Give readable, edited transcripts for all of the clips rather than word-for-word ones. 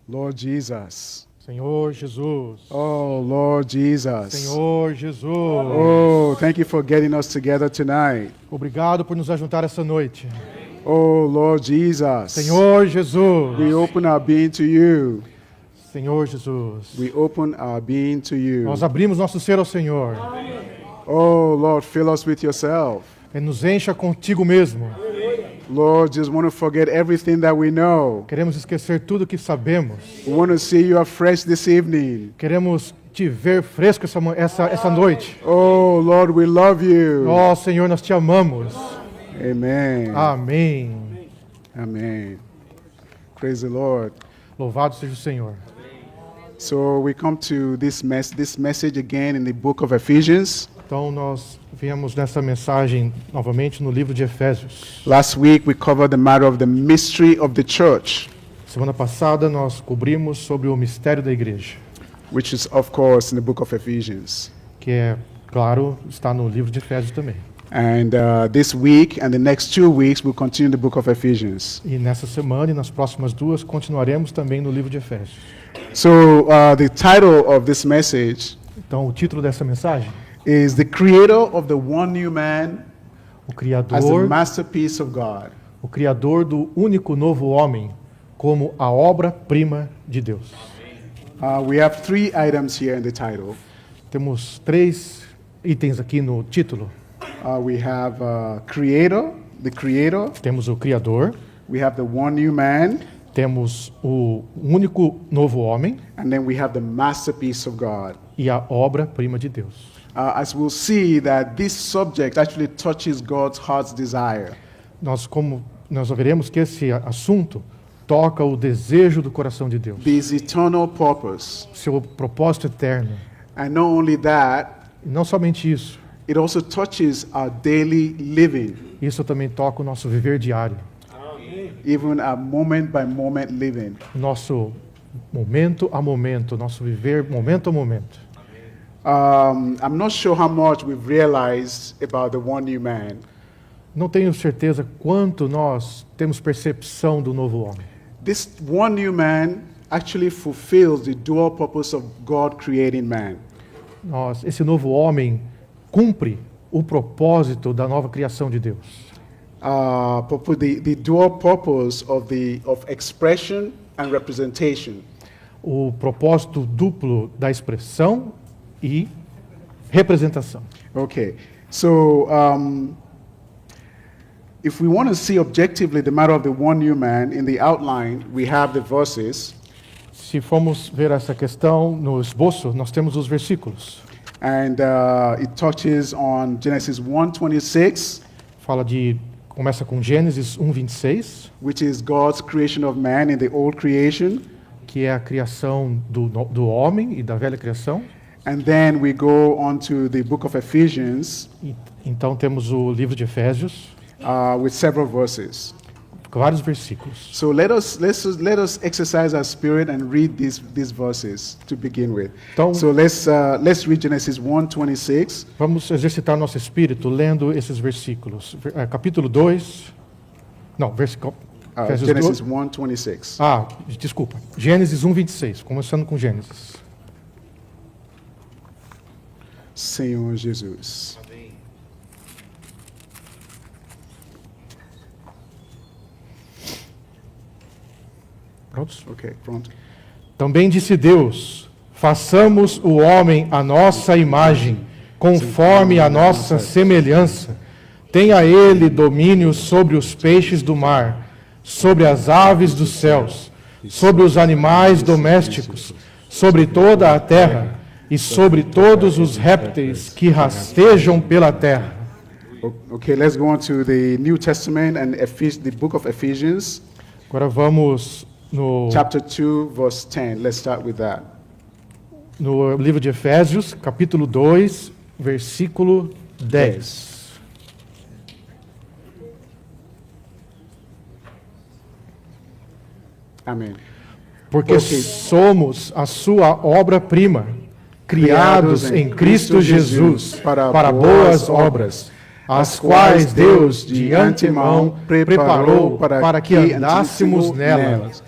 Lord Jesus. Senhor Jesus. Oh, Lord Jesus. Senhor Jesus. Oh, thank you for getting us together tonight. Obrigado por nos ajuntar essa noite. Oh, Lord Jesus. Senhor Jesus. We open our being to you. Senhor Jesus. We open our being to you. Nós abrimos nosso ser ao Senhor. Oh, Lord, fill us with yourself. E nos encha contigo mesmo. Lord, just want to forget everything that we know. Queremos esquecer tudo que sabemos. We want to see you afresh this evening. Queremos te ver fresco essa noite. Oh, Lord, we love you. Ó Senhor, nós te amamos. Amen. Amém. Amen. Praise the Lord. Louvado seja o Senhor. So we come to this message again in the book of Ephesians. Então nós viemos nessa mensagem novamente no livro de Efésios. Last week we covered the matter of the mystery of the church, Semana passada nós cobrimos sobre o mistério da igreja, which is of course in the book of Ephesians. que é, claro, está no livro de Efésios também. And this week and the next 2 weeks we'll continue the book of Ephesians. E nessa semana e nas próximas duas continuaremos também no livro de Efésios. So the title of this message Então o título dessa mensagem, is The Creator of the One New Man o as the Criador, Masterpiece of God. o Criador do único novo homem como a obra-prima de Deus. We have 3 items here in the title. Temos 3 itens aqui no título. We have Creator, the Creator. Temos o Criador, We have the One New Man. temos o único novo homem And then we have the masterpiece of God. e a obra-prima de Deus. As we'll see that this subject actually touches God's heart's desire. Nós veremos que esse assunto toca o desejo do coração de Deus, His eternal purpose. seu propósito eterno. And not only that, E não somente isso, it also touches our daily living, isso também toca o nosso viver diário, even our moment by moment living. o nosso momento a momento, nosso viver momento a momento. I'm not sure how much we've realized about the One New Man. Não tenho certeza quanto nós temos percepção do novo homem. This One New Man actually fulfills the dual purpose of God creating man. Esse novo homem cumpre o propósito da nova criação de Deus. The dual purpose of expression and representation. O propósito duplo da expressão e representação. Okay, so if we want to see objectively the matter of the one new man, in the outline we have the verses. Se formos ver essa questão no esboço, nós temos os versículos. And it touches on Genesis 1:26, Começa com Gênesis 1:26, which is God's creation of man in the old creation. que é a criação do homem e da velha criação. And then we go on to the book of Ephesians Então temos o livro de Efésios, with several verses. com vários versículos. So let us exercise our spirit and read these verses to begin with. Então, So let's read Genesis 1:26. vamos exercitar nosso espírito lendo esses versículos. Capítulo 2. Não, Efésios Genesis 2. 1:26. Desculpa. Gênesis 1:26, começando com Gênesis. Senhor Jesus. Prontos? Okay, pronto. Também disse Deus: façamos o homem à nossa imagem, conforme a nossa semelhança. Tenha ele domínio sobre os peixes do mar, sobre as aves dos céus, sobre os animais domésticos, sobre toda a terra e sobre todos os répteis que rastejam pela terra. Okay, let's go on to the New Testament and the book of Ephesians, Agora vamos chapter 2, verse 10. Let's start with that. no livro de Efésios, capítulo 2, versículo 10. Amen. Porque Ok. somos a sua obra-prima, criados em Cristo Jesus para boas obras, as quais Deus de antemão preparou para que andássemos nelas.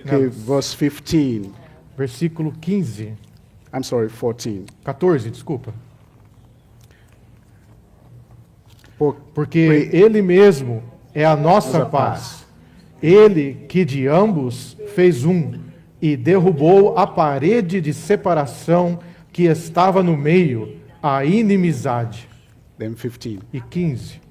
Okay, nelas. verse 15. Versículo 15. I'm sorry, 14. 14, desculpa. For Porque Ele mesmo é a nossa paz. Ele que de ambos fez um e derrubou a parede de separação que estava no meio, a inimizade. Then 15. E 15.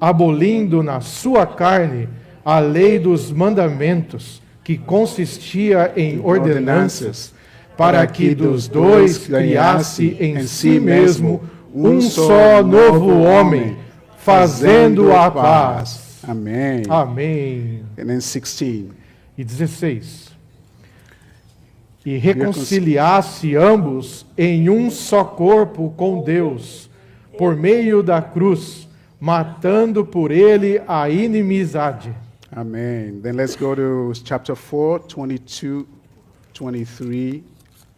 Abolindo na sua carne a lei dos mandamentos, que consistia em ordenanças, para que dos dois criasse em si mesmo um só novo homem, fazendo a paz. Amen. Amém. And then 16. E 16. E reconciliasse ambos em um só corpo com Deus, por meio da cruz, matando por ele a inimizade. Amen. Then let's go to chapter 4, 22, 23,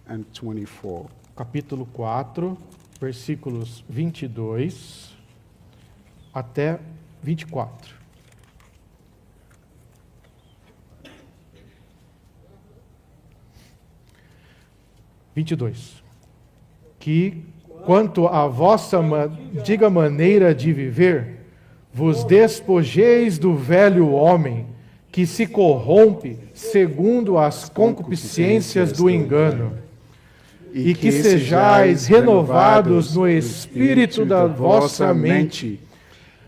and 24. Capítulo 4, versículos 22 até 24. Que, quanto à vossa antiga maneira de viver, vos despojeis do velho homem, que se corrompe segundo as concupiscências do engano, e que sejais renovados no espírito da vossa mente,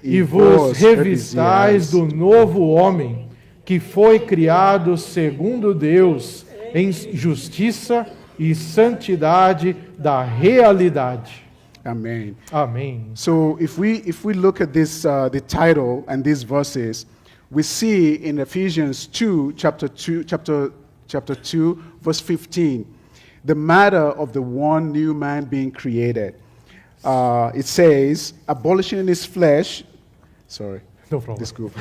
e vos revistais do novo homem, que foi criado segundo Deus, em justiça e santidade da realidade. Amen. Amém. So if we look at this the title and these verses, we see in Ephesians 2 chapter 2 verse 15 the matter of the one new man being created. It says abolishing in his flesh. Sorry. No problem. Desculpa.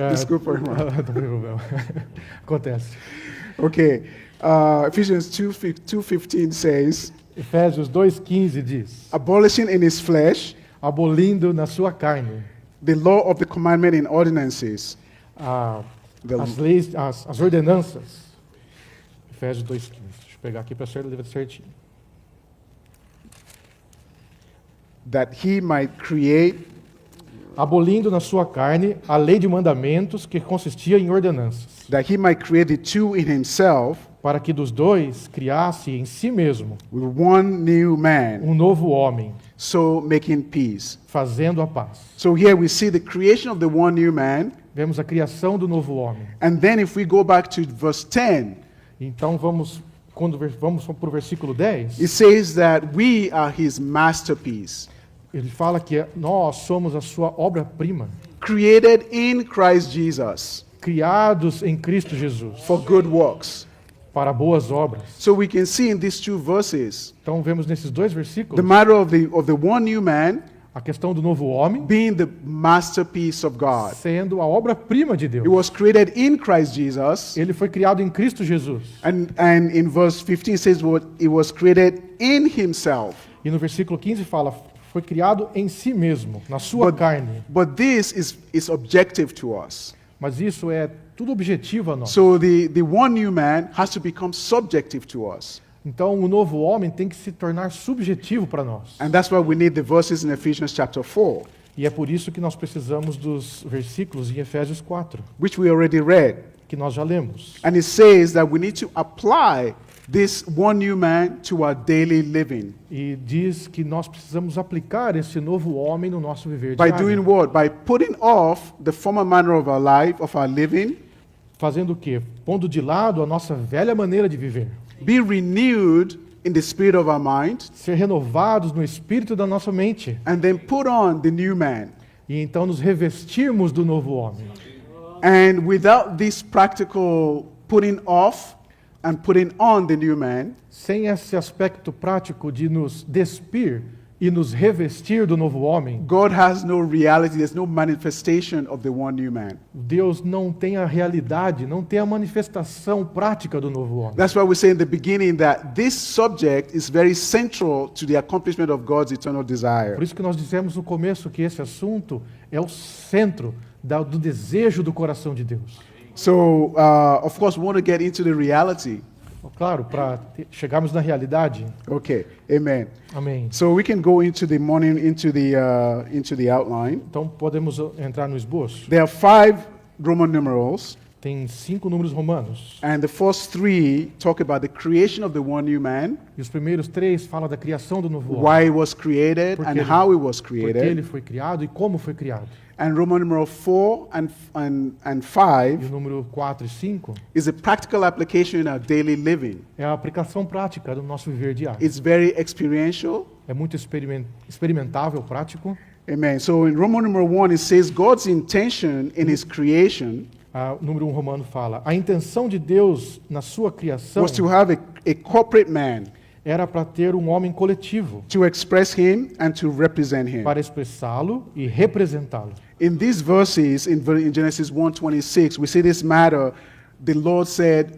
Desculpa, irmão. Não tem problema. Acontece. Okay. Ephesians 2:15 says Efésios 2,15 diz: abolishing in his flesh abolindo na sua carne the law of the commandment and ordinances. as leis, as ordenanças. Efésios 2,15. Deixa eu pegar aqui para ser certinho. That he might create Abolindo na sua carne a lei de mandamentos que consistia em ordenanças, the two in himself para que dos dois criasse em si mesmo with one new man, um novo homem, so making peace. fazendo a paz. So here we see the creation of the one new man, Vemos a criação do novo homem. and then if we go back to verse 10, Então vamos para o versículo 10. it says that we are his masterpiece, Ele fala que nós somos a sua obra-prima, created in Christ Jesus criados em Cristo Jesus, for good works. para boas obras. So we can see in these two verses Então vemos nesses dois the versículos matter of the one new man a questão do novo homem being the masterpiece of God. sendo a obra-prima de It Deus. was created in Christ Jesus. Ele foi criado em Cristo Jesus. And in verse 15 it says what it was created in himself. E no versículo 15 fala, foi criado em si mesmo, na sua carne. But this is objective to us. Mas isso é tudo objetivo a nós. So the one new man has to become subjective to us. Então o novo homem tem que se tornar subjetivo para nós. And that's why we need the verses in Ephesians chapter 4, E é por isso que nós precisamos dos versículos em Efésios 4, which we already read. que nós já lemos. And it says that we need to apply this one new man to our daily living. E diz que nós precisamos aplicar esse novo homem no nosso viver By diário. doing what? By putting off the former manner of our life, of our living, Fazendo o quê? Pondo de lado a nossa velha maneira de viver. be renewed in the spirit of our mind, Ser renovados no espírito da nossa mente. and then put on the new man. E então nos revestirmos do novo homem. And without this practical putting off and putting on the new man, Sem esse aspecto prático de nos despir e nos revestir do novo homem, God has no reality, there's no manifestation of the one new man. Deus não tem a realidade, não tem a manifestação prática do novo homem. That's why we say in the beginning that this subject is very central to the accomplishment of God's eternal desire. Por isso que nós dissemos no começo que esse assunto é o centro do desejo do coração de Deus. So, of course, we want to get into the reality. Claro, para chegarmos na realidade. Okay, amen. Amém. So we can go into the morning, into the outline. Então podemos entrar no esboço. There are 5 Roman numerals, Tem 5 números romanos. and the first 3 talk about the creation of the one new man, E os primeiros 3 falam da criação do novo homem. why it was created, Porque and ele- how it was Porque ele created. foi criado e como foi criado. And Roman numeral 4 and E o 5 número 4 e 5 is a practical application in our daily living. é a aplicação prática do nosso viver diário. It's very experiential. É muito experimentável, prático. Amen. So in Roman numeral 1, it says God's intention in his creation O número 1 romano fala: a intenção de Deus na sua criação was to have a corporate man era para ter um homem coletivo, to express him and to represent him. para expressá-lo e representá-lo. In these verses, in Genesis 1:26, we see this matter. The Lord said,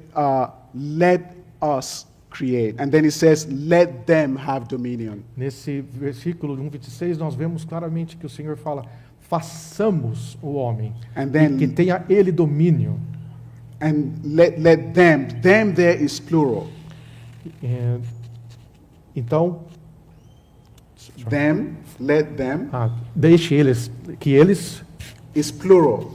let us create. And then it says, let them have dominion. Nesse versículo 1:26 nós vemos claramente que o Senhor fala: façamos o homem, And then- e que tenha ele domínio. And let them. Them there is plural. É, então, Them, let them deixe eles, que eles, is plural.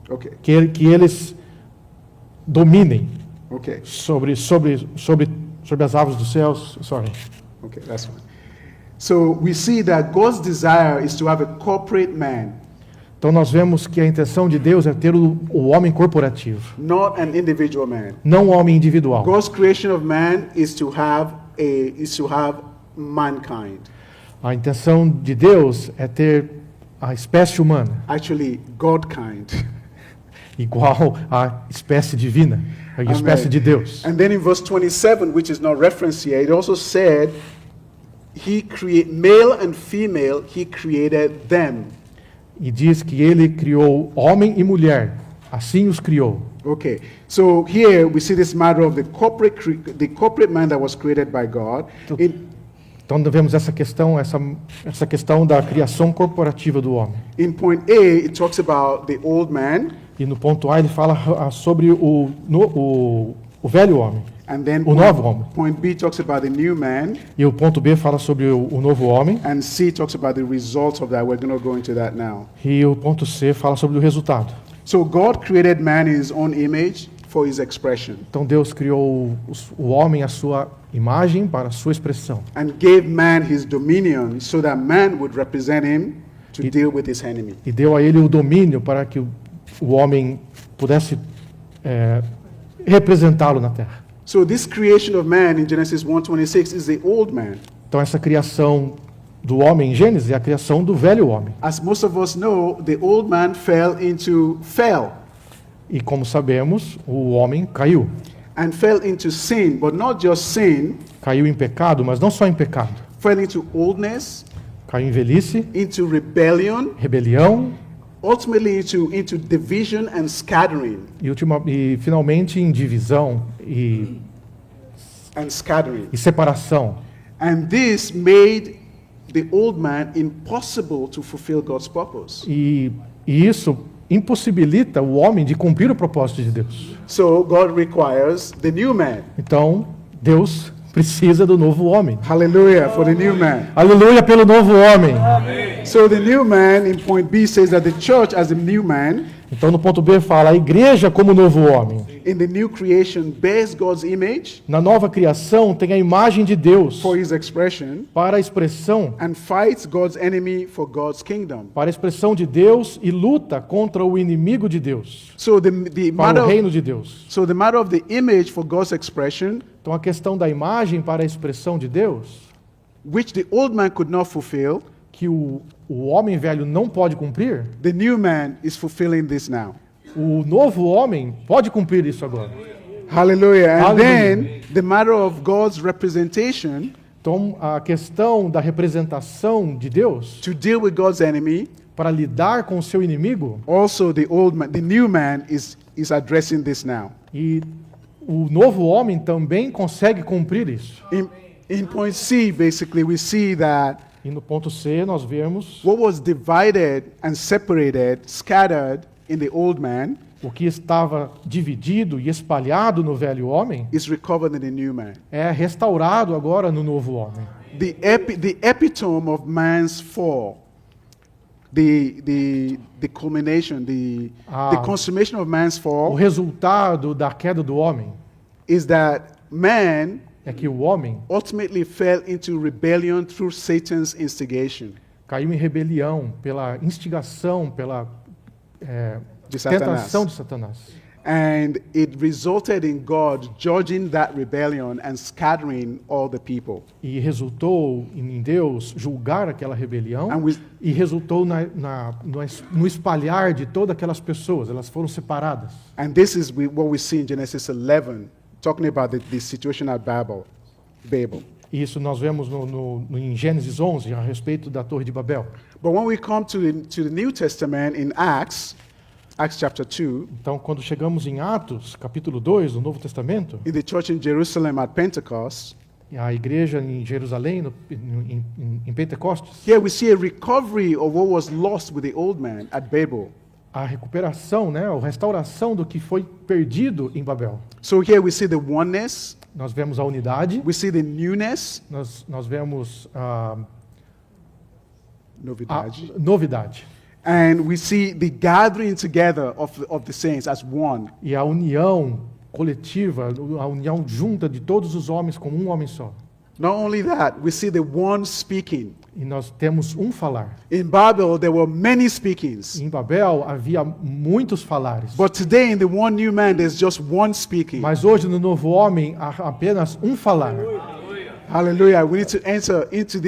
Okay, que eles dominem okay, sobre as aves dos céus. Sorry. okay, that's fine. So we see that God's desire is to have a corporate man, Então nós vemos que a intenção de Deus é ter o homem corporativo, not an individual man. não o homem individual. God's creation of man is to have mankind. A intenção de Deus é ter a espécie humana Actually, Godkind. igual à espécie divina, a espécie Amen. de Deus. And then in verse 27, which is not referenced here, it also said, he create male and female, he created them. E diz que ele criou homem e mulher, assim os criou. Okay, so here we see this matter of the corporate man that was created by God. Então vemos essa questão da criação corporativa do homem. In point A, it talks about the old man, E no ponto A ele fala sobre o velho homem. and then O novo homem. point B talks about the new man, E o ponto B fala sobre o novo homem. and C talks about the results of that. We're going to go into that now. E o ponto C fala sobre o resultado. So God created man in his own image for his expression, Então Deus criou o homem à sua imagem para a sua expressão. and gave man his dominion so that man would represent him to deal with his enemy. E deu a ele o domínio para que o homem pudesse representá-lo na terra. So this creation of man in Genesis 1:26 is the old man. Então essa criação do homem em Gênesis é a criação do velho homem. As most of us know, the old man fell. E como sabemos, o homem caiu. And fell into sin, but not just sin, Caiu em pecado, mas não só em pecado. fell into oldness, Caiu em velhice, into rebellion, rebelião ultimately into division and scattering. e finalmente em divisão e separação. And this made the old man impossible to fulfill God's purpose. E isso impossibilita o homem de cumprir o propósito de Deus. So God requires the new man. Então, Deus precisa do novo homem. Hallelujah for the new man. Aleluia pelo novo homem. So the new man in point B says that the church as a new man Então, no ponto B fala, a igreja como novo homem. in the new creation bears God's image Na nova criação tem a imagem de Deus for his expression para a expressão, and fights God's enemy for God's kingdom. para a expressão de Deus e luta contra o inimigo de Deus, So the para matter o reino of, de Deus. so the matter of the image for God's expression, Então, a questão da imagem para a expressão de Deus, which the old man could not fulfill, que o homem velho não pode cumprir, the new man is fulfilling this now. o novo homem pode cumprir isso agora. Hallelujah. And Hallelujah. then the matter of God's representation Então, a questão da representação de Deus to deal with God's enemy, para lidar com o seu inimigo, also the new man is addressing this now. e o novo homem também consegue cumprir isso. In point C, basically, we see that E no ponto C nós vemos what was divided and separated, scattered in the old man, o que estava dividido e espalhado no velho homem is recovered in the new man. é restaurado agora no novo homem. The epitome of man's fall, the culmination, the consummation of man's O fall resultado da queda do homem is that man é que o homem ultimately fell into rebellion through Satan's instigation. caiu em rebelião pela instigação, pela De Satanás. tentação de Satanás. And it resulted in God judging that rebellion and scattering all the people. E resultou em Deus julgar aquela rebelião And we, e resultou no espalhar de todas aquelas pessoas. Elas foram separadas. and this is what we see in Genesis 11, talking about the situation at Babel. E isso nós vemos em Gênesis 11, a respeito da Torre de Babel. But when we come to the New Testament in Acts chapter 2, Então, quando chegamos em Atos, capítulo 2 do Novo Testamento, in the church in Jerusalem at Pentecost, a igreja em Jerusalém, em Pentecostes, here we see a recovery of what was lost with the old man at Babel. a recuperação, né, a restauração do que foi perdido em Babel. So here we see the oneness, Nós vemos a unidade, we see the newness, nós vemos a novidade, novidade and we see the gathering together of the saints as one. e a união coletiva, a união junta de todos os homens como um homem só. Not only that, we see the one speaking. E nós temos um falar. In Babel, there were many speakings. Em Babel havia muitos falares. But today, in the one new man, there's just one speaking. Mas hoje no novo homem há apenas um falar. Hallelujah. We need to enter into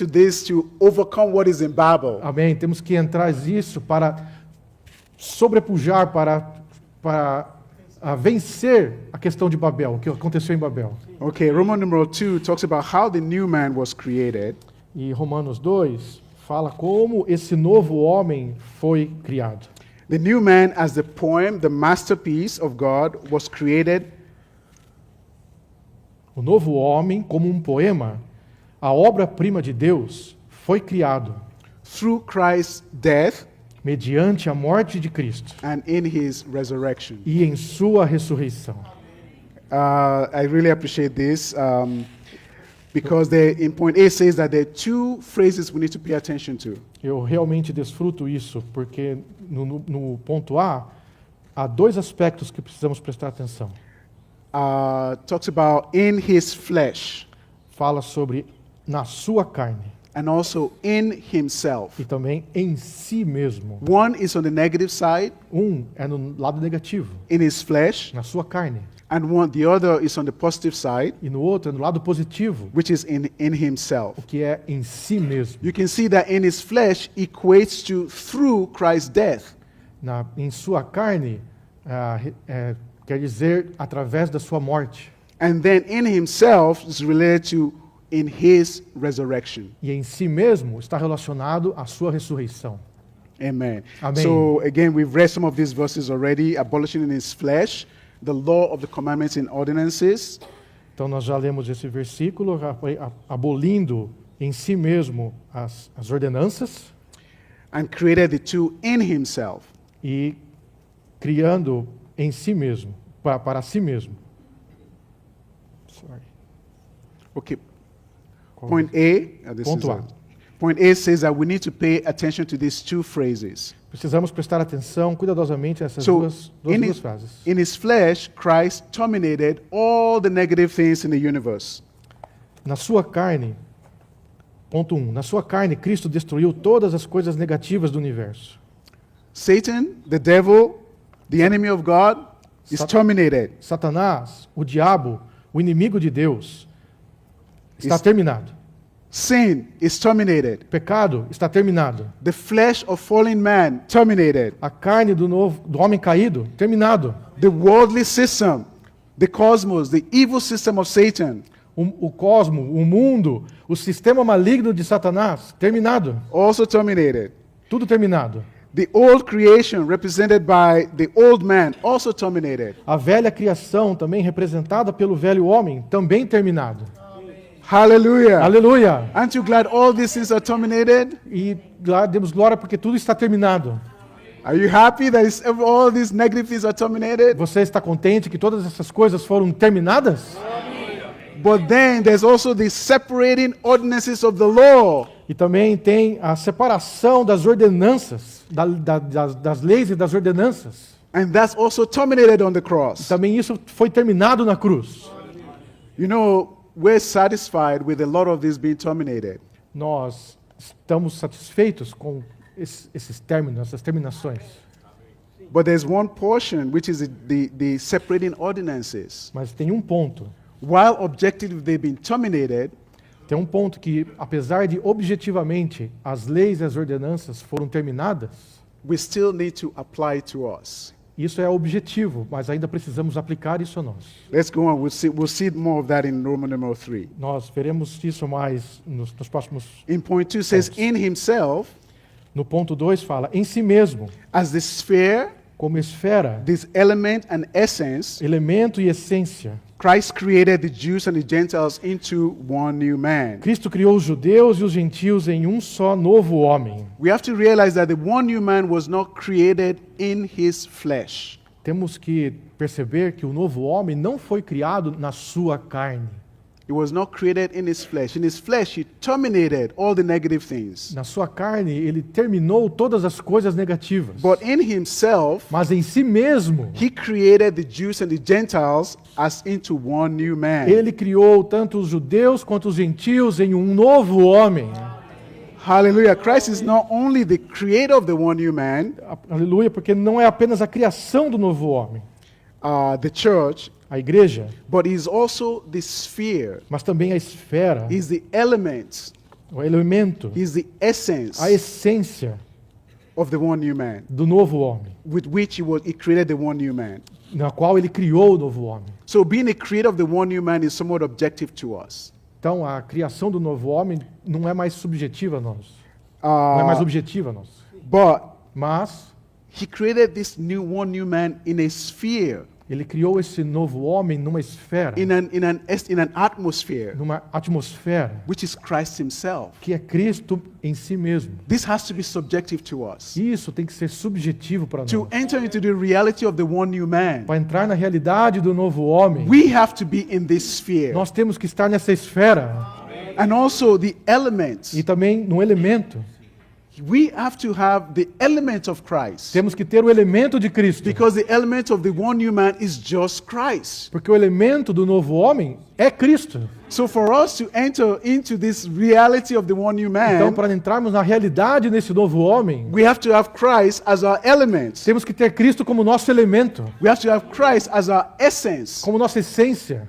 this to overcome what is in Babel. Amém. Temos que entrar nisso para sobrepujar, para vencer a questão de Babel, o que aconteceu em Babel. Okay, Romans number 2 talks about how the new man was created. E Romanos 2 fala como esse novo homem foi criado. The new man, as the poem, the masterpiece of God, was created O novo homem, como um poema, a obra-prima de Deus, foi criado through Christ's death mediante a morte de Cristo and in his resurrection. e em sua ressurreição. I really appreciate this because in point A says that there are two phrases we need to pay attention to. Eu realmente desfruto isso, porque no ponto A, há dois aspectos que precisamos prestar atenção. Talks about in his flesh Fala sobre na sua carne and also in himself. e também em si mesmo. One is on the negative side, Um é no lado negativo, in his flesh, na sua carne, and the other is on the positive side, e no outro é no lado positivo, which is in himself. o que é em si mesmo. You can see that in his flesh equates to through Christ's death. Em sua carne, quer dizer através da sua morte. And then in himself is related to in his resurrection. E em si mesmo está relacionado à sua ressurreição. Amen. Amen. So again, we've read some of these verses already, abolishing in his flesh the law of the commandments and ordinances, Então nós já lemos esse versículo, abolindo em si mesmo as ordenanças and created the two in himself. e criando em si mesmo, para si mesmo. Sorry. Okay. Point A. Ponto A. Point A says that we need to pay attention to these two phrases. Precisamos prestar atenção cuidadosamente a essas So, duas frases. in his flesh, Christ terminated all the negative things in the universe. Na sua carne, ponto 1. Na sua carne, Cristo destruiu todas as coisas negativas do universo. Satan, the devil, the enemy of God, is terminated. Satanás, o diabo, o inimigo de Deus, está Is- terminado. Sin is terminated. O pecado está terminado. The flesh of fallen man, terminated. A carne do homem caído, terminado. The worldly system, the cosmos, the evil system of Satan, O cosmo, o mundo, o sistema maligno de Satanás, terminado. also terminated. Tudo terminado. The old creation, represented by the old man, also terminated. A velha criação, também representada pelo velho homem, também terminado. Hallelujah. Aleluia! Aren't you glad all these things are terminated? E demos glória porque tudo está terminado. Are you happy that all these negative things are terminated? Você está contente que todas essas coisas foram terminadas? But then there's also the separating ordinances of the law. E também tem a separação das ordenanças, das leis e das ordenanças. And that's also terminated on the cross. Também isso foi terminado na cruz. You know, we're satisfied with a lot of this being terminated. Nós estamos satisfeitos com esses términos, essas terminações. But there's one portion which is the separating ordinances. Mas tem um ponto. While objectively they've been terminated, Tem um ponto que, apesar de objetivamente as leis e as ordenanças foram terminadas, we still need to apply to us. isso é objetivo, mas ainda precisamos aplicar isso a nós. Let's go on. We'll see more of that in Roman numeral 3. Nós veremos isso mais nos próximos. In point 2 says, in himself, No ponto 2 fala, em si mesmo, as the sphere, como esfera, this element and essence, elemento e essência. Christ created the Jews and the Gentiles into one new man. Cristo criou os judeus e os gentios em um só novo homem. We have to realize that the one new man was not created in his flesh. Temos que perceber que o novo homem não foi criado na sua carne. He was not created in his flesh. In his flesh, he terminated all the negative things. Na sua carne, ele terminou todas as coisas negativas. But in himself, Mas em si mesmo, he created the Jews and the Gentiles as into one new man. ele criou tanto os judeus quanto os gentios em um novo homem. Hallelujah. Christ is not only the creator of the one new man, Aleluia, porque não é apenas a criação do novo homem, the church, a igreja, but he's also the sphere. mas também a esfera, He's the element. o elemento, He's the essence a essência of the one new man, do novo homem, with which he created the one new man. na qual ele criou o novo homem. So being a creator of the one new man is somewhat objective to us. Então, a criação do novo homem não é mais subjetiva a nós, não é mais objetiva a nós. But Mas he created this one new man in a sphere, ele criou esse novo homem numa esfera, in an atmosphere, numa atmosfera, which is Christ himself. que é Cristo em si mesmo. This has to be subjective to us. Isso tem que ser subjetivo para nós. To enter into the reality of the one new man, Para entrar na realidade do novo homem, we have to be in this sphere. nós temos que estar nessa esfera And also the elements. e também no elemento. We have to have the element of Christ. Temos que ter o elemento de Cristo, Because the element of the one new man is just Christ. porque o elemento do novo homem é Cristo. So for us to enter into this reality of the one new Então, man, para entrarmos na realidade nesse novo homem, we have to have Christ as our element. temos que ter Cristo como nosso elemento, We have to have Christ as our essence. como nossa essência.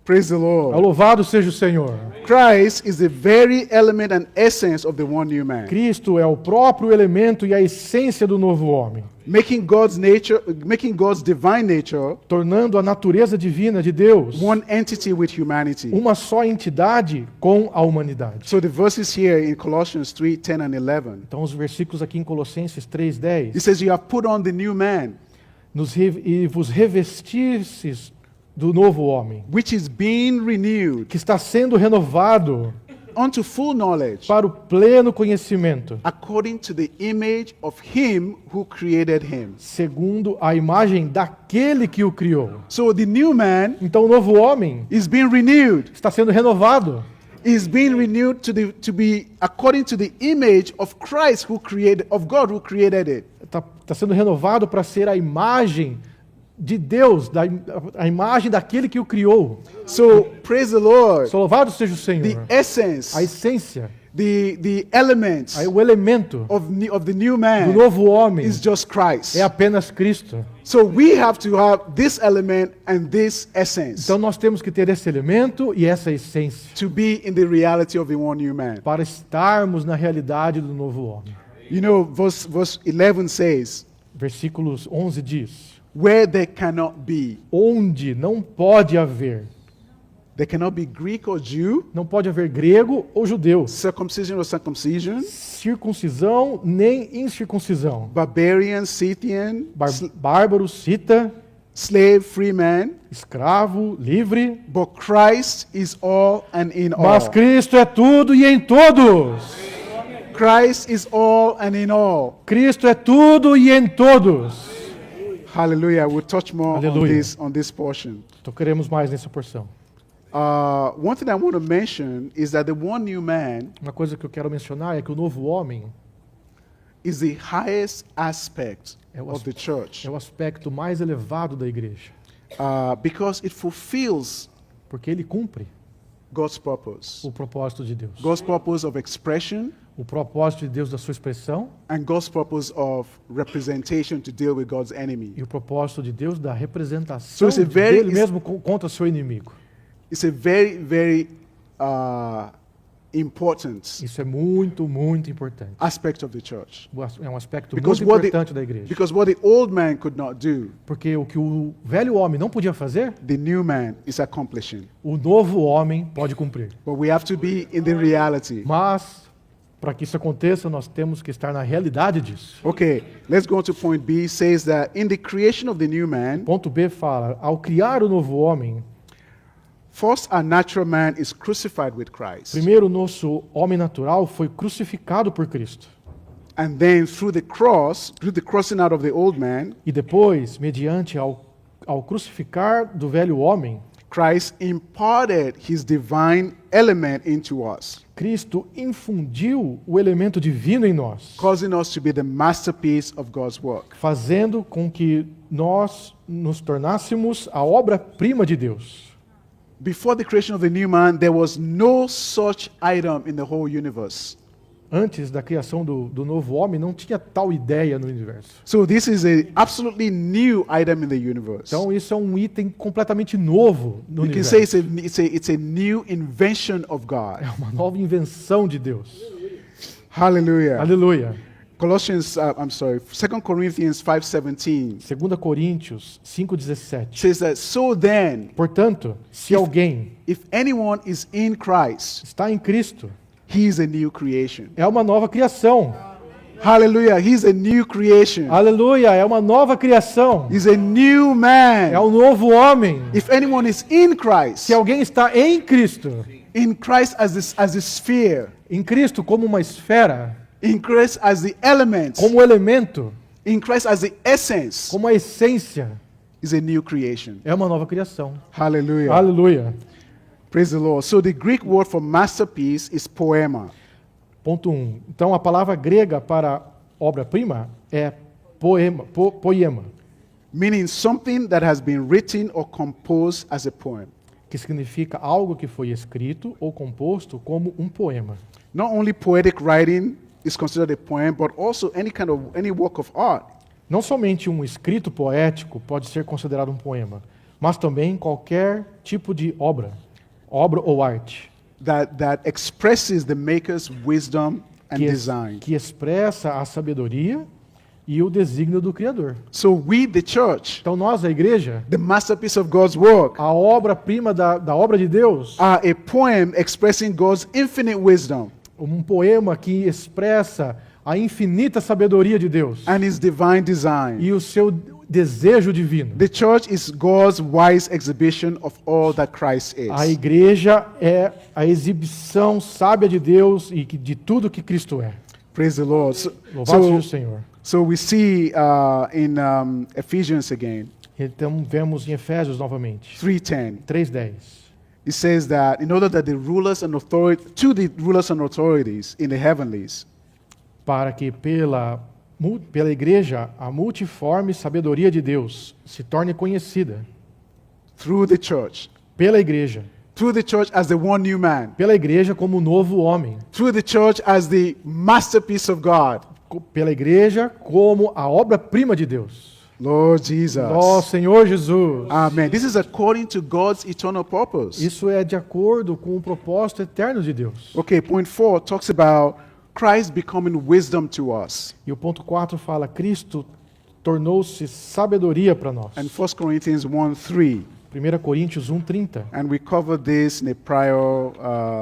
Praise the Lord. Louvado seja o Senhor. Christ is the very element and essence of the one new man. Cristo é o próprio elemento e a essência do novo homem, Making God's divine nature tornando a natureza divina de Deus one entity with humanity. uma só entidade com a humanidade. So the verses here in Colossians 3:10 and 11. Então, os versículos aqui em Colossenses 3:10, It says you have put on the new man, e vos revestistes do novo homem, which is being renewed que está sendo renovado unto full knowledge, para o pleno conhecimento, according to the image of him who created him. segundo a imagem daquele que o criou. So the new man Então, o novo homem is being renewed. está sendo renovado, Is being renewed to be according to the image of Christ of God who created it. está sendo renovado para ser a imagem de Deus, a imagem daquele que o criou. So praise the Lord. Só louvado seja o The Senhor. essence, A essência, the elements o elemento of the new do man novo homem is just Christ. é apenas Cristo. So we have to have this element and this essence Então nós temos que ter esse elemento e essa essência to be in the reality of the one new man. para estarmos na realidade do novo homem. You know, verse 11 says, Versículos 11 diz: where there cannot be. onde não pode haver, There cannot be Greek or Jew, não pode haver grego ou judeu, circumcision or circumcision, circuncisão nem incircuncisão, barbarian, Scythian, bárbaro, cita, slave, free man, escravo, livre, but Christ is all and in mas all. Cristo é tudo e em todos. Christ is all and in all. Cristo é tudo e em todos. Hallelujah. We'll touch more Hallelujah. on this portion. Então queremos mais nessa porção. One thing I want to mention is that the one new man Uma coisa que eu quero mencionar é que o novo homem is the highest aspect É o of the church é o aspecto mais elevado da igreja, because it fulfills porque ele cumpre God's purpose. o propósito de Deus. God's purpose of expression O propósito de Deus da sua expressão and God's purpose of representation to deal with God's enemy. e o propósito de Deus da representação So it's a very- dele mesmo contra seu inimigo. It's a very, very important Isso é muito, muito importante. aspect of the church. É um aspecto Because muito what, importante da igreja. because what the old man could not do, Porque o que o velho homem não podia fazer, the new man is accomplishing. o novo homem pode cumprir. But we have to be in the reality. Mas, para que isso aconteça, nós temos que estar na realidade disso. Okay, let's go to point B. It says that in the creation of the new man, Ponto B fala, ao criar o novo homem, first our natural man is crucified with Christ. primeiro o nosso homem natural foi crucificado por Cristo. And then through the crossing out of the old man, E depois, mediante ao crucificar do velho homem, Christ imparted his divine element into us, Cristo infundiu o elemento divino em nós, causing us to be the masterpiece of God's work. fazendo com que nós nos tornássemos a obra-prima de Deus. Before the creation of the new man, there was no such item in the whole universe. Antes da criação do novo homem, não tinha tal ideia no universo. So this is a absolutely new item in the universe. Então isso é um item completamente novo no You can say universo. it's a new invention of God. É uma nova invenção de Deus. Hallelujah. Aleluia. Colossians, 2 Corinthians 5:17 2 Coríntios 5,17. says that, so then, Portanto, se alguém if anyone is in Christ, está em Cristo, he is a new creation. é uma nova criação. Hallelujah. He's a new creation. Aleluia, é uma nova criação. He's a new man. É um novo homem. If anyone is in Christ, Se alguém está em Cristo as the sphere, em Cristo como uma esfera, in Christ as the element, como elemento, in Christ as the essence, como a essência, is a new creation. é uma nova criação. Hallelujah. Aleluia. Praise the Lord. So the Greek word for masterpiece is poema. Ponto 1. Então a palavra grega para obra-prima é poema, Meaning something that has been written or composed as a poem. que significa algo que foi escrito ou composto como um poema. Not only poetic writing is considered a poem, but also any work of art. Não somente um escrito poético pode ser considerado um poema, mas também qualquer tipo de obra ou arte, That expresses the maker's wisdom and design. que expressa a sabedoria e o desígnio do Criador. So we, the church, Então nós, a igreja, the masterpiece of God's work, a obra-prima da obra de Deus, are a poem expressing God's infinite wisdom um poema que expressa a infinita sabedoria de Deus and his divine design. e o seu desejo divino. The church is God's wise exhibition of all that Christ A is. igreja é a exibição sábia de Deus e de tudo que Cristo é. Praise the Lord. Louvado seja o Senhor. So we see in Ephesians again, Então vemos em Efésios novamente, 3:10. 3:10. It says that in order that the rulers and authorities in the heavenlies Para que pela igreja a multiforme sabedoria de Deus se torne conhecida. through the church as the one new man, Pela igreja como o novo homem. through the church as the masterpiece of God. Pela igreja como a obra-prima de Deus. Lord Jesus. Ó Senhor Jesus. Amen. This is according to God's eternal purpose. Isso é de acordo com o propósito eterno de Deus. Okay, point 4 talks about Christ becoming wisdom to us. E o ponto 4 fala, Cristo tornou-se sabedoria para nós. And 1 Corinthians 1:3. 1 Coríntios 1:30. And we covered this in a prior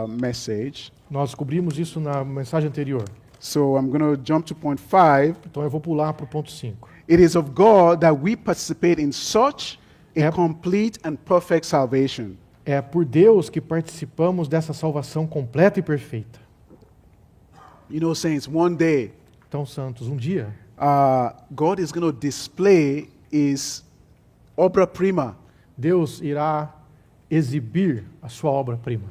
message. Nós cobrimos isso na mensagem anterior. So I'm going to jump to point 5. Então eu vou pular para o ponto 5. It is of God that we participate in such a complete and perfect salvation. É por Deus que participamos dessa salvação completa e perfeita. You know, saints, one day, Então, santos, um dia, God is going to display his obra prima. Deus irá exibir a sua obra-prima.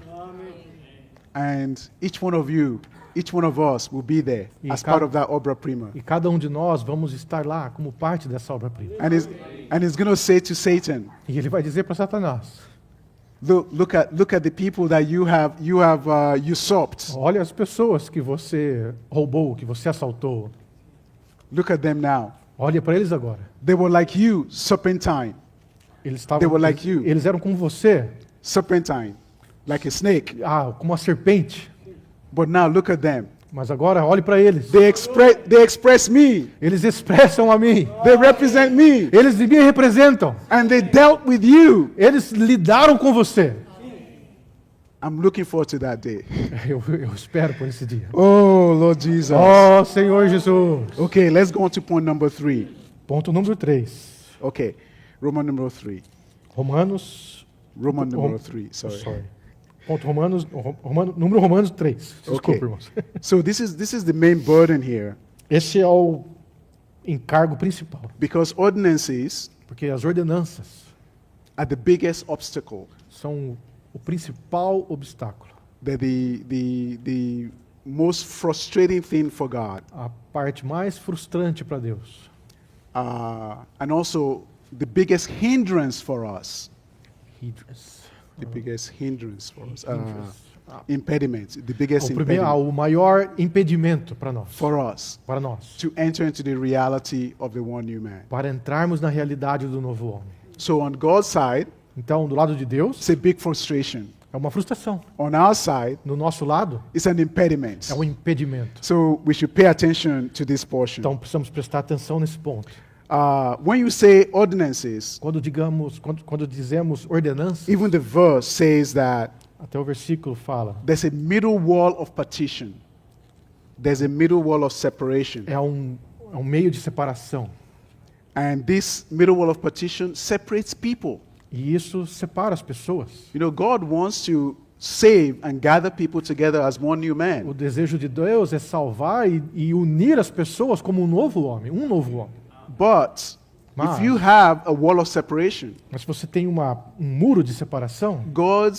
And each one of you, each one of us will be there E as cada- part of that obra prima. E cada um de nós vamos estar lá como parte dessa obra-prima. And he's going to say to Satan, E ele vai dizer para Satanás: look at the people that you have usurped. olha as pessoas que você roubou, que você assaltou. Look at them now. Olha para eles agora. They were like you, serpentine. Eles They were like you. eles eram como você, Serpentine, like a snake. como uma serpente. But now look at them. Mas agora olhe para eles. They express me. Eles expressam a mim. They represent me. Eles me representam. And they dealt with you. Eles lidaram com você. I'm looking forward to that day. Eu espero por esse dia. Oh, Lord Jesus. Oh, Senhor Jesus. Okay, let's go on to point number 3. Ponto número 3. Okay, Roman number 3. Romanos. Roman number Rom- 3, sorry. Sorry. Ponto número Romanos 3. Desculpa, Okay. irmãos. So this is the main burden here, Esse é o encargo principal. because ordinances Porque as ordenanças are the biggest obstacle, são o principal obstáculo. they're the most frustrating thing for God, A parte mais frustrante para Deus. and also the biggest hindrance for us. Hindrance. The biggest hindrance for us. Hindrance. Impediment, the biggest O primeiro, impediment o maior impedimento para nós. for us To to enter into the reality of the one new man. para entrarmos na realidade do novo homem. So on God's side, Então, do lado de Deus, it's a big frustration. é uma frustração. On our side, No nosso lado, it's an impediment. é um impedimento. So we should pay attention to this portion. Então, precisamos prestar atenção nesse ponto. When you say ordinances, Quando dizemos ordenança, even the verse says that até o versículo fala, there's a middle wall of partition. There's a middle wall of separation. é um meio de separação. And this middle wall of partition separates people. E isso separa as pessoas. You know, God wants to save and gather people together as one new O man. desejo de Deus é salvar e unir as pessoas como um novo homem. But if you have a wall of separation, Mas se você tem um muro de separação, God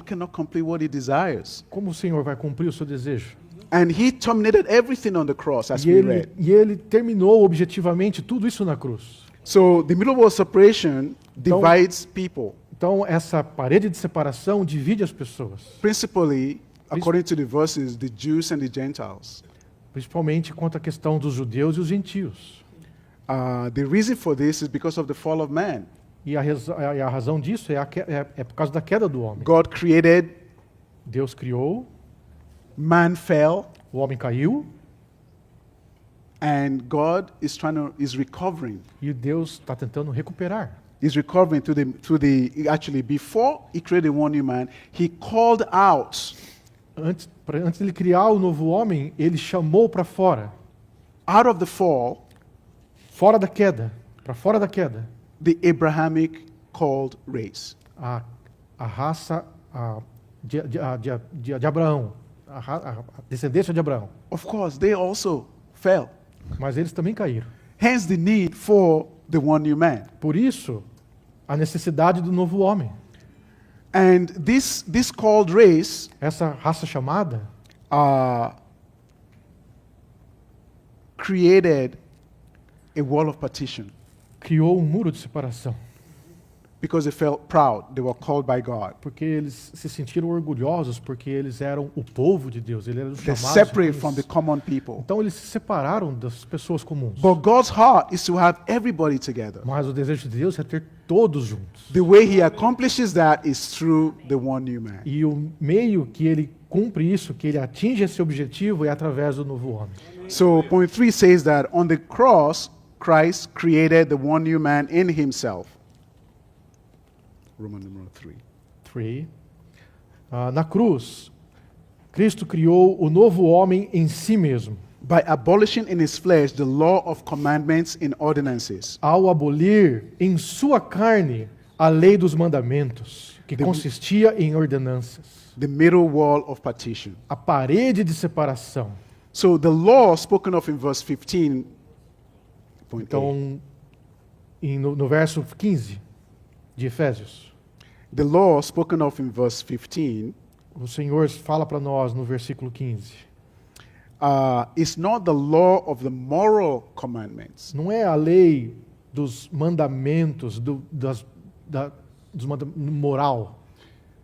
cannot complete what he desires. como o Senhor vai cumprir o seu desejo? And he terminated everything on the cross, as we read. E ele terminou objetivamente tudo isso na cruz. So the middle wall of separation divides people. Então, essa parede de separação divide as pessoas, Principally, according to the verses, the Jews and the Gentiles. principalmente quanto à questão dos judeus e os gentios. The reason for this is because of the fall of man. E a razão disso é por causa da queda do homem. God created, Deus criou, man fell, o homem caiu, and God is recovering. e Deus está tentando recuperar. He's recovering actually, before he created one new man, he called out Antes de ele criar o novo homem, ele chamou para fora, out of the fall, fora da queda, para fora da queda, the Abrahamic called race. a raça de Abraão, a descendência de Abraão. Of course, they also fell. Mas eles também caíram. Hence the need for the one new man. Por isso, a necessidade do novo homem. And this called race Essa raça chamada created a wall of partition criou um muro de separação, because they felt proud. They were called by God. porque eles se sentiram orgulhosos, porque eles eram o povo de Deus, eles eram They're chamados. separate from the common people. Então eles se separaram das pessoas comuns. But God's heart is to have everybody together. Mas o desejo de Deus é ter todos juntos. The way he accomplishes that is through the one new man. E o meio que ele cumpre isso, que ele atinge esse objetivo, é através do novo homem. So point 3 says that on the cross, Christ created the one new man in himself. Roman number 3. 3. Na cruz, Cristo criou o novo homem em si mesmo. by abolishing in his flesh the law of commandments and ordinances, ao abolir em sua carne a lei dos mandamentos, que consistia em ordenanças, the middle wall of partition. a parede de separação. So the law spoken of in verse 15, point Então, no verso 15 de Efésios, the law spoken of in verse 15 o Senhor fala para nós no versículo 15, is not the law of the moral commandments. não é a lei dos mandamentos, moral.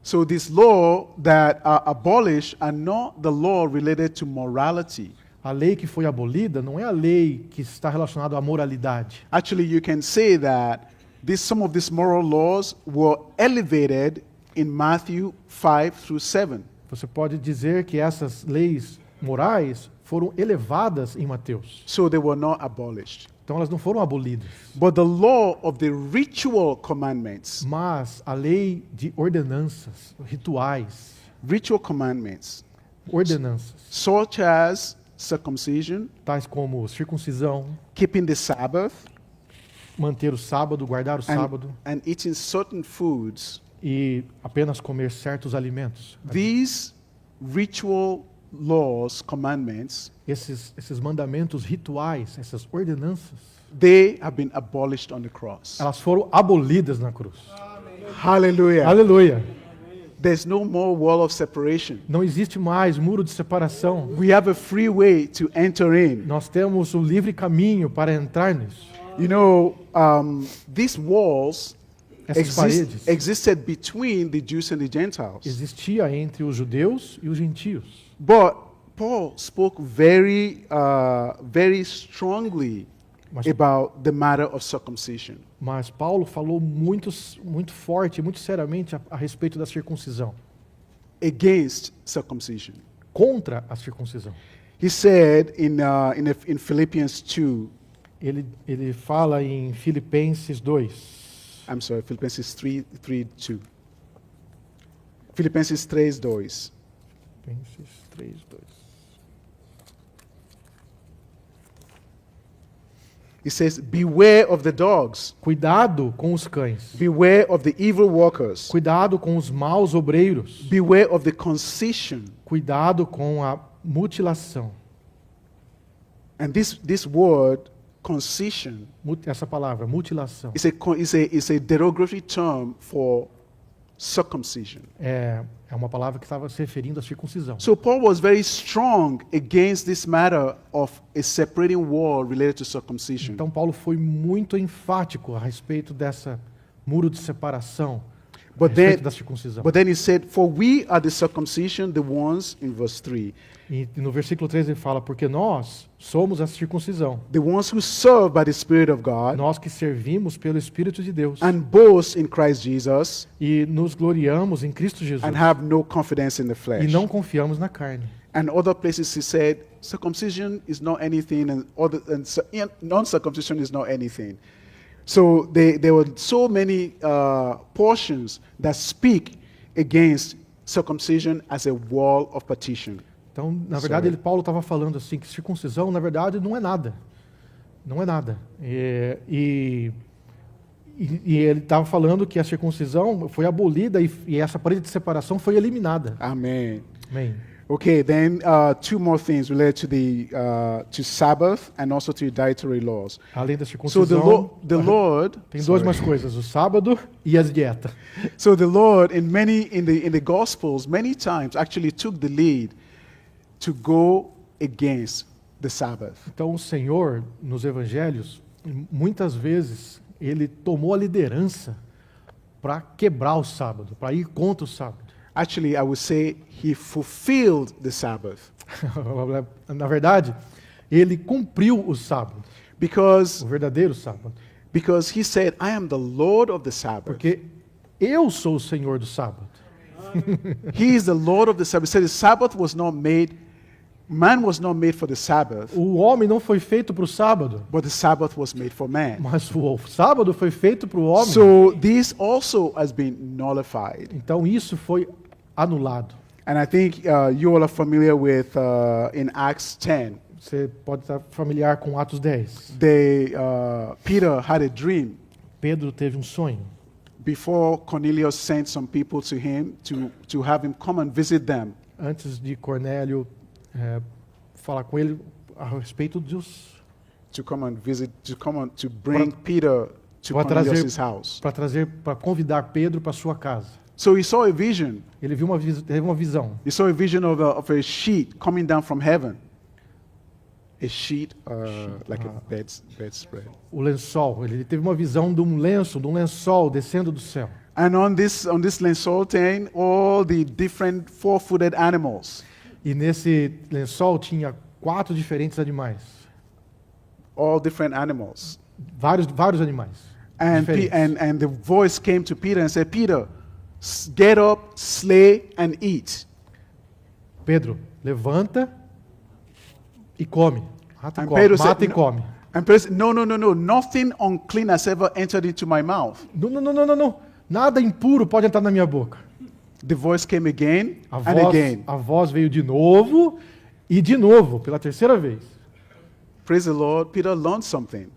So this law that are abolished are not the law related to morality. A lei que foi abolida não é a lei que está relacionada à moralidade. Actually, you can say that some of these moral laws were elevated in Matthew 5 through 7. Você pode dizer que essas leis morais foram elevadas em Mateus. So they were not abolished. Então elas não foram abolidas. But the law of the ritual commandments, Mas a lei de ordenanças, rituais, ritual commandments, ordenanças, such as circumcision, tais como circuncisão, keeping the Sabbath, manter o sábado, guardar o sábado and eating certain foods, e apenas comer certos alimentos. these ritual laws, commandments, Esses mandamentos rituais, essas ordenanças, they have been abolished on the cross. elas foram abolidas na cruz. Hallelujah. Aleluia! There's no more wall of separation. Não existe mais muro de separação. We have a free way to enter in. Nós temos o livre caminho para entrar nisso. You know, these walls Essas paredes existed between the Jews and the Gentiles. existia entre os judeus e os gentios. But Paul spoke very strongly Mas, about the matter of circumcision. mas Paulo falou muito forte, muito seriamente a respeito da circuncisão, Against circumcision. contra a circuncisão. He said in Philippians 2, Ele fala em Filipenses 2. Philippians 3:2. Filipenses 3:2. Filipenses 3:2. He says, beware of the dogs, Cuidado com os cães. beware of the evil workers, Cuidado com os maus obreiros. beware of the concision. Cuidado com a mutilação. And this word, concision, Essa palavra, mutilação, is a derogatory term for circumcision. é uma palavra que estava se referindo à circuncisão. So Paul was very strong against this matter of a separating wall related to circumcision. Então Paulo foi muito enfático a respeito dessa muro de separação, a But respeito then, da circuncisão. but then he said, for we are the circumcision, the ones, in verse 3, E no versículo 13 ele fala, porque nós somos a circuncisão, the ones who serve by the Spirit of God nós que servimos pelo Espírito de Deus and boast in Christ Jesus e nos gloriamos em Cristo Jesus and have no confidence in the e flesh. não confiamos na carne. And other places he said, circumcision is not anything, and non-circumcision is not anything. So there were so many portions that speak against circumcision as a wall of partition. Então, na verdade, Paulo estava falando assim que circuncisão, na verdade, não é nada. Não é nada. E ele estava falando que a circuncisão foi abolida e essa parede de separação foi eliminada. Amen. Amém. Okay, then two more things related to Sabbath and also to dietary laws. Além da So circuncisão, the Lord. tem duas Sorry. mais coisas: o sábado e as dietas. So the Lord, in the Gospels, many times actually took the lead to go against the Sabbath. Então, o Senhor, nos evangelhos, muitas vezes, ele tomou a liderança para quebrar o sábado, para ir contra o sábado. Actually, I would say he fulfilled the Sabbath Na verdade, ele cumpriu o sábado, because o verdadeiro sábado. he said, "I am the Lord of the Sabbath." Porque eu sou o Senhor do sábado. He is the Lord of the Sabbath. He said the Sabbath was not made, man was not made for the Sabbath, O homem não foi feito para o sábado, but the Sabbath was made for man. mas o sábado foi feito para o homem. So this also has been nullified. Então isso foi anulado. And I think you all are familiar with in Acts 10. Você pode estar familiar com Atos 10. Peter had a dream Pedro teve um sonho. before Cornelius sent some people to him to have him come and visit them. Antes de Cornélio falar com ele a respeito dos... To come and visit, to bring Peter to Para Cornelius' house. para convidar Pedro para sua casa. So he saw a vision. Ele teve uma visão. He saw a vision of a sheet coming down from heaven. A sheet, like a bedspread. O lençol. Ele teve uma visão de um lençol descendo do céu. And on this lençol tem all the different four-footed animals. E nesse lençol tinha 4 diferentes animais. All different animals. Vários animais. diferentes. And the voice came to Peter and said, Peter, get up, slay, and eat. Pedro, levanta e come. And Pedro said, Mata e come. And Peter said, no, nothing unclean has ever entered into my mouth. Não. Nada impuro pode entrar na minha boca. The voice came again and again. A voz veio de novo e de novo, pela terceira vez. Praise the Lord, Peter learned something.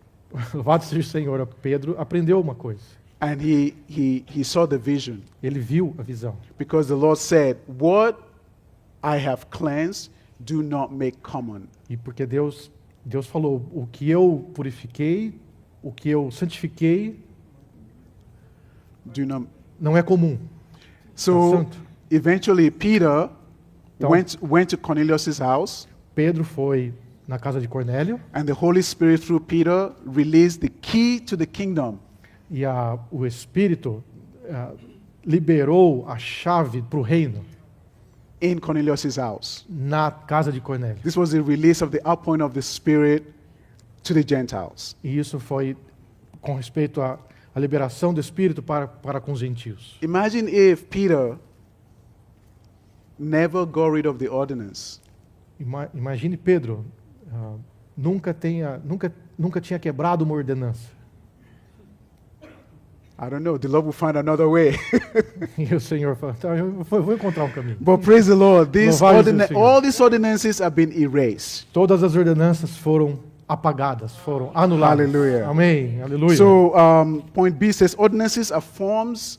Louvado seja o Senhor. Pedro aprendeu uma coisa. And he saw the vision. Ele viu a visão. Because the Lord said, what I have cleansed, do not make common. E porque Deus falou, o que eu purifiquei, o que eu santifiquei, Do not. não é comum. So Santo. eventually Peter Então- went to Cornelius' house, Pedro foi na casa de Cornélio and the Holy Spirit through Peter released the key to the kingdom. e o Espírito liberou a chave para o reino In Cornelius' house. na casa de Cornélio. This was the release of the outpouring of the Spirit to the Gentiles. E isso foi com respeito à liberação do Espírito para com os gentios. Imagine if Peter never got rid of the ordinance. Imagine Pedro nunca tinha quebrado uma ordenança. I don't know, the Lord will find another way. E o Senhor fala, então, eu vou encontrar um caminho. But praise the Lord, Louvado seja o Senhor. all these ordinances have been erased. Todas as ordenanças foram apagadas, foram anuladas. Hallelujah. Amém. Aleluia. So point B says ordinances are forms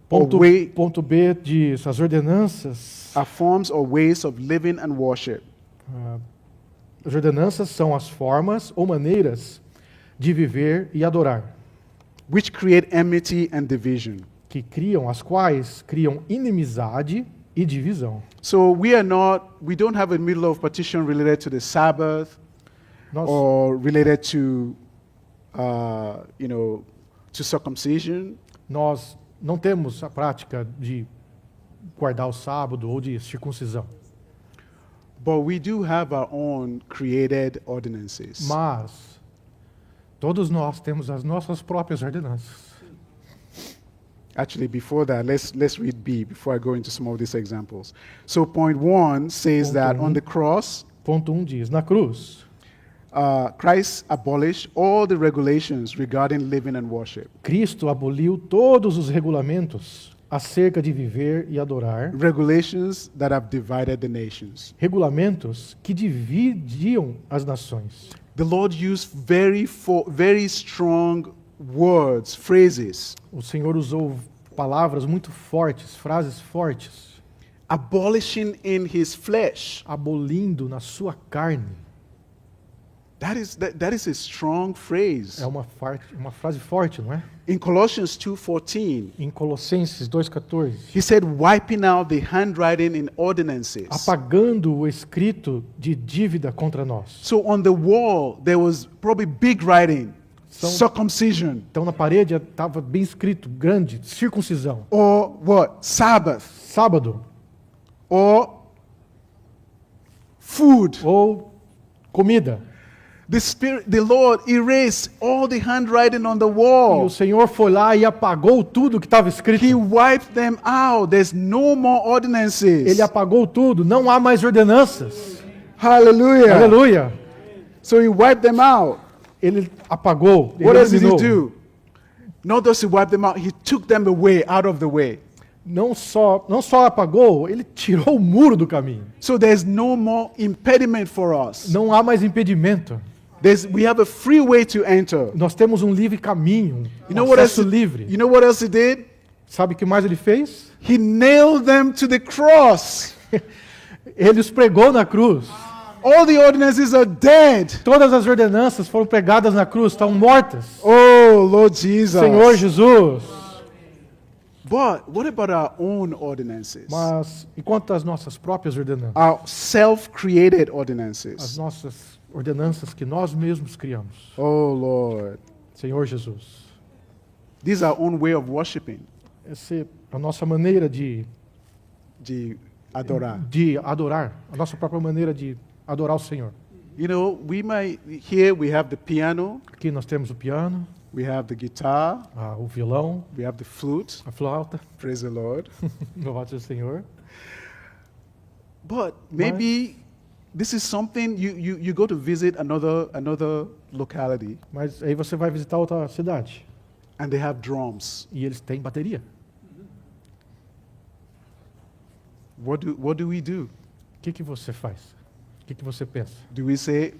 ponto, or way, ponto B diz, as ordenanças, are forms or ways of living and worship. as ordenanças são as formas ou maneiras de viver e adorar, Which create enmity and division. as quais criam inimizade e divisão. So we don't have a middle of partition related to the Sabbath Nós, or related to, to circumcision. nós não temos a prática de guardar o sábado ou de circuncisão, But we do have our own created ordinances. mas todos nós temos as nossas próprias ordenanças. Actually, before that, let's read B before I go into some of these examples. So point 1 says that on the cross, Ponto 1 diz, na cruz, Christ abolished all the regulations regarding living and worship. Cristo aboliu todos os regulamentos acerca de viver e adorar, Regulations that have divided the nations. regulamentos que dividiam as nações. The Lord used very strong words, phrases, O Senhor usou palavras muito fortes, frases fortes, abolishing in his flesh. abolindo na sua carne. That is a strong phrase. É uma frase forte, não é? In Colossians 2:14, Em Colossenses 2,14, he said, wiping out the handwriting in ordinances. apagando o escrito de dívida contra nós. So on the wall, there was probably big writing, São- circumcision, Então na parede estava bem escrito, grande, circuncisão. or what? Sabbath, Sábado, or food. ou comida. The Lord erased all the handwriting on the E wall. o Senhor foi lá e apagou tudo que estava escrito. He wiped them out. There's no more ordinances. Ele apagou tudo, não há mais ordenanças. Hallelujah. Aleluia. So he wiped them out. Ele apagou, ele What else did he eliminou. do? Not just he wiped them out, he took them away, out of the way. não só apagou, ele tirou o muro do caminho. So there's no more impediment for us. Não há mais impedimento. We have a free way to enter. Nós temos um livre caminho, You know um what else? acesso livre. You know what else he did? Sabe o que mais ele fez? He nailed them to the cross. Ele os pregou na cruz. All the ordinances are dead. Todas as ordenanças foram pregadas na cruz, estão mortas. Oh, Lord Jesus. Senhor Jesus. But what about our own ordinances? Mas e quanto às nossas próprias ordenanças? Our self-created As ordinances. nossas ordenanças que nós mesmos criamos. Oh, Lord. Senhor Jesus. This is our own way of worshiping, Essa é a nossa maneira de adorar. de adorar, a nossa própria maneira de adorar o Senhor. You know, here we have the piano, Aqui nós temos o piano, we have the guitar, o violão, we have the flute. a flauta. Praise the Lord. Louvado seja o Senhor. But maybe this is something you go to visit another locality Mas aí você vai visitar outra cidade and they have drums. e eles têm bateria. What do we do? O que você faz? O que você pensa? Do we say,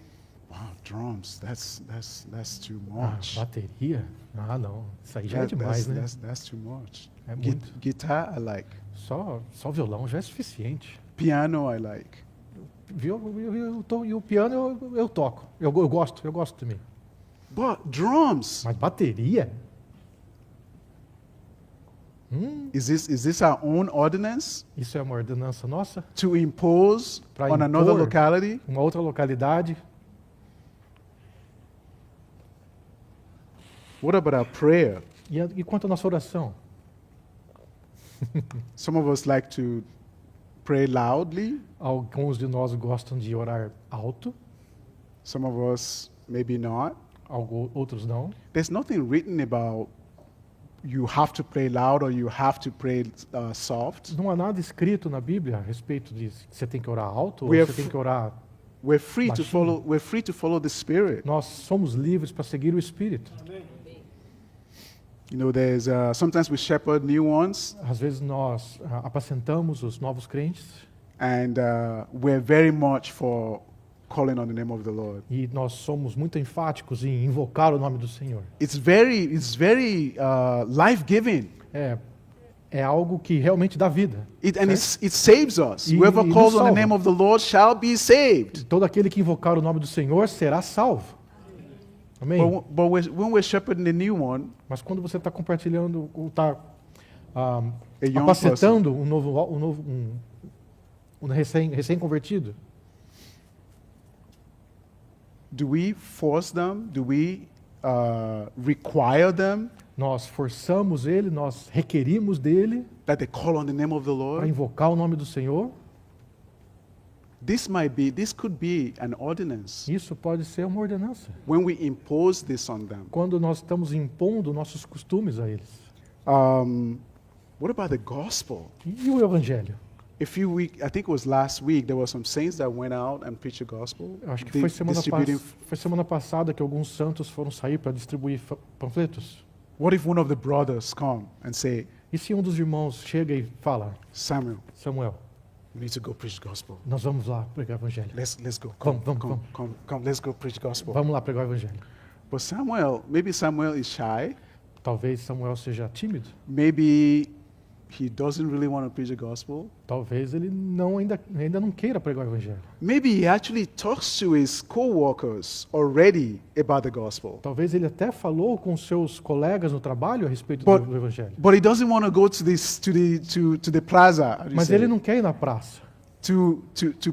"Wow, drums? That's too much. Bateria? Ah, não. Isso aí já é That- demais, né? that's too much." É muito. Guitar, I like. Só violão já é suficiente. Piano, I like. E o piano eu toco. Eu gosto também. But drums, Mas bateria? is this our own ordinance Isso é uma ordenança nossa? to impose Pra on another impor. locality? Uma outra localidade? What about our prayer? E quanto à nossa oração? Some of us like to pray loudly. Alguns de nós gostam de orar alto, Some of us maybe not. outros não. There's nothing written about you have to pray loud or you have to pray soft. Não há nada escrito na Bíblia a respeito de se você tem que orar alto ou We você are tem que orar. We're free to Baixinho. follow the Spirit. Nós somos livres para seguir o Espírito. You know, there's sometimes we shepherd new ones, Às vezes nós apacentamos os novos crentes and we're very much for calling on the name of the Lord. e nós somos muito enfáticos em invocar o nome do Senhor. It's very life-giving. É algo que realmente dá vida. It saves us. E Whoever nos calls on the salva. name of the Lord shall be saved. Todo aquele que invocar o nome do Senhor será salvo. Amém? When we're shepherding the new one, Mas quando você está compartilhando, está a young apacentando um recém-convertido, do we force them? Do we require them nós forçamos ele, nós requerimos dele that they call on the name of the para Lord? invocar o nome do Senhor? This could be an ordinance Isso pode ser uma ordenança. when we impose this on them. Quando nós estamos impondo nossos costumes a eles. What about the gospel? E o Evangelho? I think it was last week, there were some saints that went out and preached the gospel. Eu acho que distributing. foi semana passada que alguns santos foram sair para distribuir panfletos. What if one of the brothers come and say, E se um dos irmãos chega e fala, Samuel, Samuel, we need to go preach the gospel. nós vamos lá pregar o Evangelho. Let's go. Vamos. Let's go preach the gospel. Vamos lá pregar o Evangelho. But maybe Samuel is shy. Talvez Samuel seja tímido. Maybe he doesn't really want to preach the gospel. Talvez ele ainda não queira pregar o Evangelho. Maybe he actually talks to his co-workers already about the gospel. Talvez ele até falou com seus colegas no trabalho a respeito But- do Evangelho. But he doesn't want to go to the plaza, how do you Mas say, ele não quer ir na praça to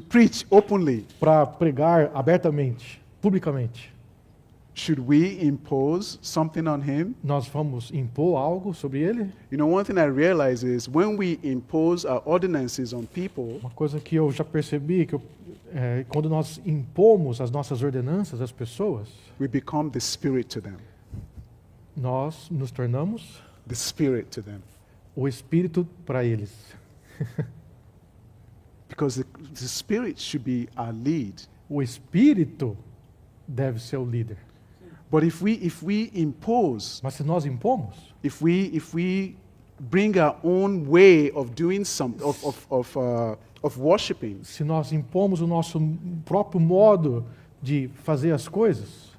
preach openly. para pregar abertamente, publicamente. Should we impose something on him? Nós vamos impor algo sobre ele? You know, one thing I realize is when we impose our ordinances on people, Uma coisa que eu já percebi, quando nós impomos as nossas ordenanças às pessoas, we become the spirit to them. nós nos tornamos The spirit to them. o Espírito para eles. Because the spirit should be our lead. O Espírito deve ser o líder. But if we impose, Mas se nós impomos, if we bring our own way of doing of worshiping, se nós impomos o nosso próprio modo de fazer as coisas,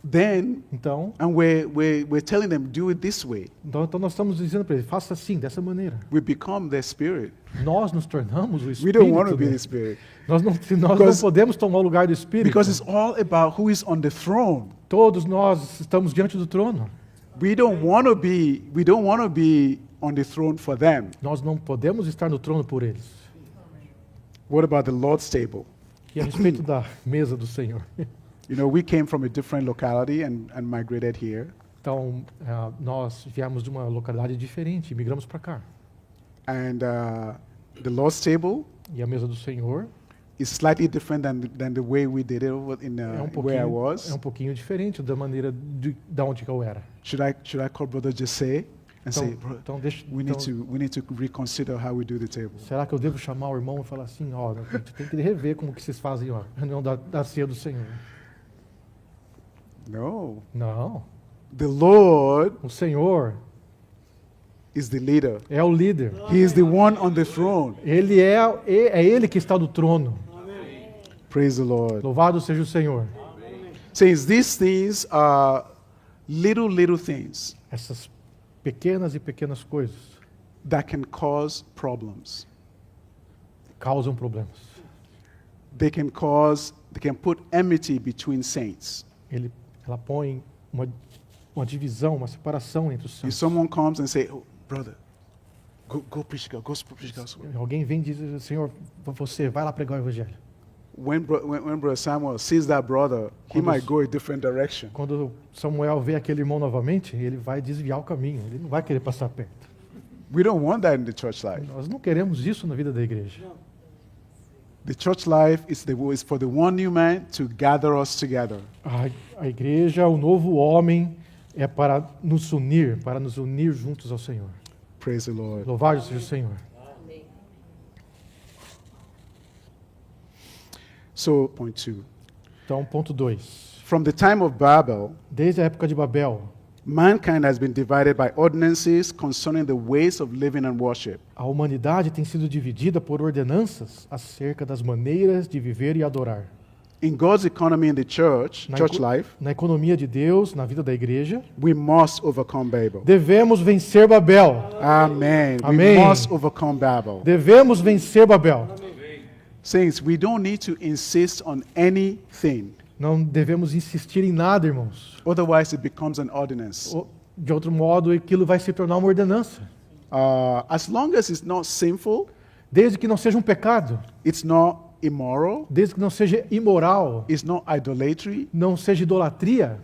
then então we're telling them do it this way, nós estamos dizendo para ele, faça assim, dessa maneira. we become their spirit. Nós nos tornamos o We Espírito. don't want to be the dele. spirit Nós não Because- podemos tomar o lugar do Espírito. because it's all about who is on the throne. Todos nós estamos diante do trono. We don't want to be on the throne for them. Nós não podemos estar no trono por eles. What about the Lord's table? E a respeito da mesa do Senhor. You know, we came from a different locality and migrated here. Então, nós viemos de uma localidade diferente, migramos para cá. And the Lord's table E a mesa do Senhor is slightly different than the way we did it over in where I was. é um pouquinho diferente da maneira da onde que eu era. Should I call Brother Jesse and say, Então deixa, we need to reconsider how we do the table? será que eu devo chamar o irmão e falar assim, ó, a gente tem que rever como que vocês fazem a reunião da ceia do Senhor? No. Não. The Lord O Senhor is the leader. é o líder. He is the one on the throne. Ele é ele que está no trono. Praise the Lord. Louvado seja o Senhor. Says these things are little things Essas pequenas e pequenas coisas that can cause problems. causam problemas. They can put enmity between saints. Ela põe uma divisão, uma separação entre os If santos. someone comes and say, "Oh, brother, go preach the gospel, preach the gospel." Alguém vem e diz, Senhor, você vai lá pregar o evangelho. When Brother Samuel sees that brother, he Quando might os- go a different direction. Quando Samuel vê aquele irmão novamente, ele vai desviar o caminho, ele não vai querer passar perto. We don't want that in the church life. Nós não queremos isso na vida da igreja. The church life is for the one new man to gather us together. A igreja, o novo homem, é para nos unir juntos ao Senhor. Praise the Lord. Louvado seja o Senhor. So, point 2. Então, ponto 2. From the time of Babel, Desde a época de Babel, mankind has been divided by ordinances concerning the ways of living and worship. a humanidade tem sido dividida por ordenanças acerca das maneiras de viver e adorar. In God's economy in the church life, Na economia de Deus, na vida da igreja, we must overcome Babel. devemos vencer Babel. Amen. Amen. We must overcome Babel. Devemos vencer Babel. Saints, we don't need to insist on anything. Não devemos insistir em nada, irmãos. Otherwise, it becomes an ordinance. De outro modo, aquilo vai se tornar uma ordenança. As long as it's not sinful, Desde que não seja um pecado, it's not immoral, desde que não seja imoral, it's not idolatry, não seja idolatria,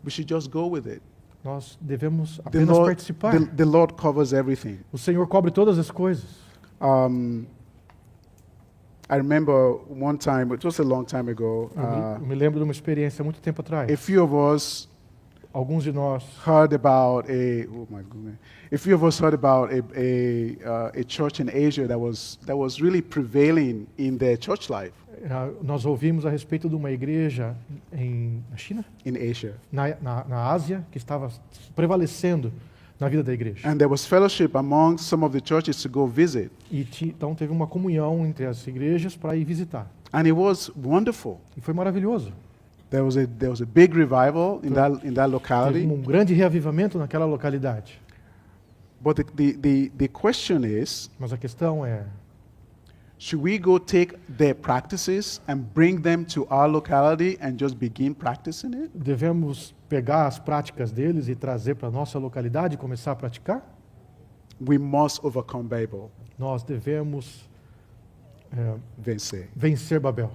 we should just go with it. nós devemos The apenas Lord, participar. the Lord covers everything. O Senhor cobre todas as coisas. I remember one time, it was a long time ago, Eu me lembro de uma experiência há muito tempo atrás. a few of us Alguns de nós heard about a few of us heard about a church in Asia that was really prevailing in their church life nós ouvimos a respeito de uma igreja na China, in Asia. na Ásia, que estava prevalecendo na vida da igreja. And there was fellowship among some of the churches to go visit. E então teve uma comunhão entre as igrejas para ir visitar. And it was wonderful. E foi maravilhoso. There was a big revival in that locality. Teve um grande reavivamento naquela localidade. But the question is, Mas a questão é, should we go take their practices and bring them to our locality and just begin practicing it? devemos pegar as práticas deles e trazer para a nossa localidade e começar a praticar? We must overcome Babel. Nós devemos Vencer. vencer Babel.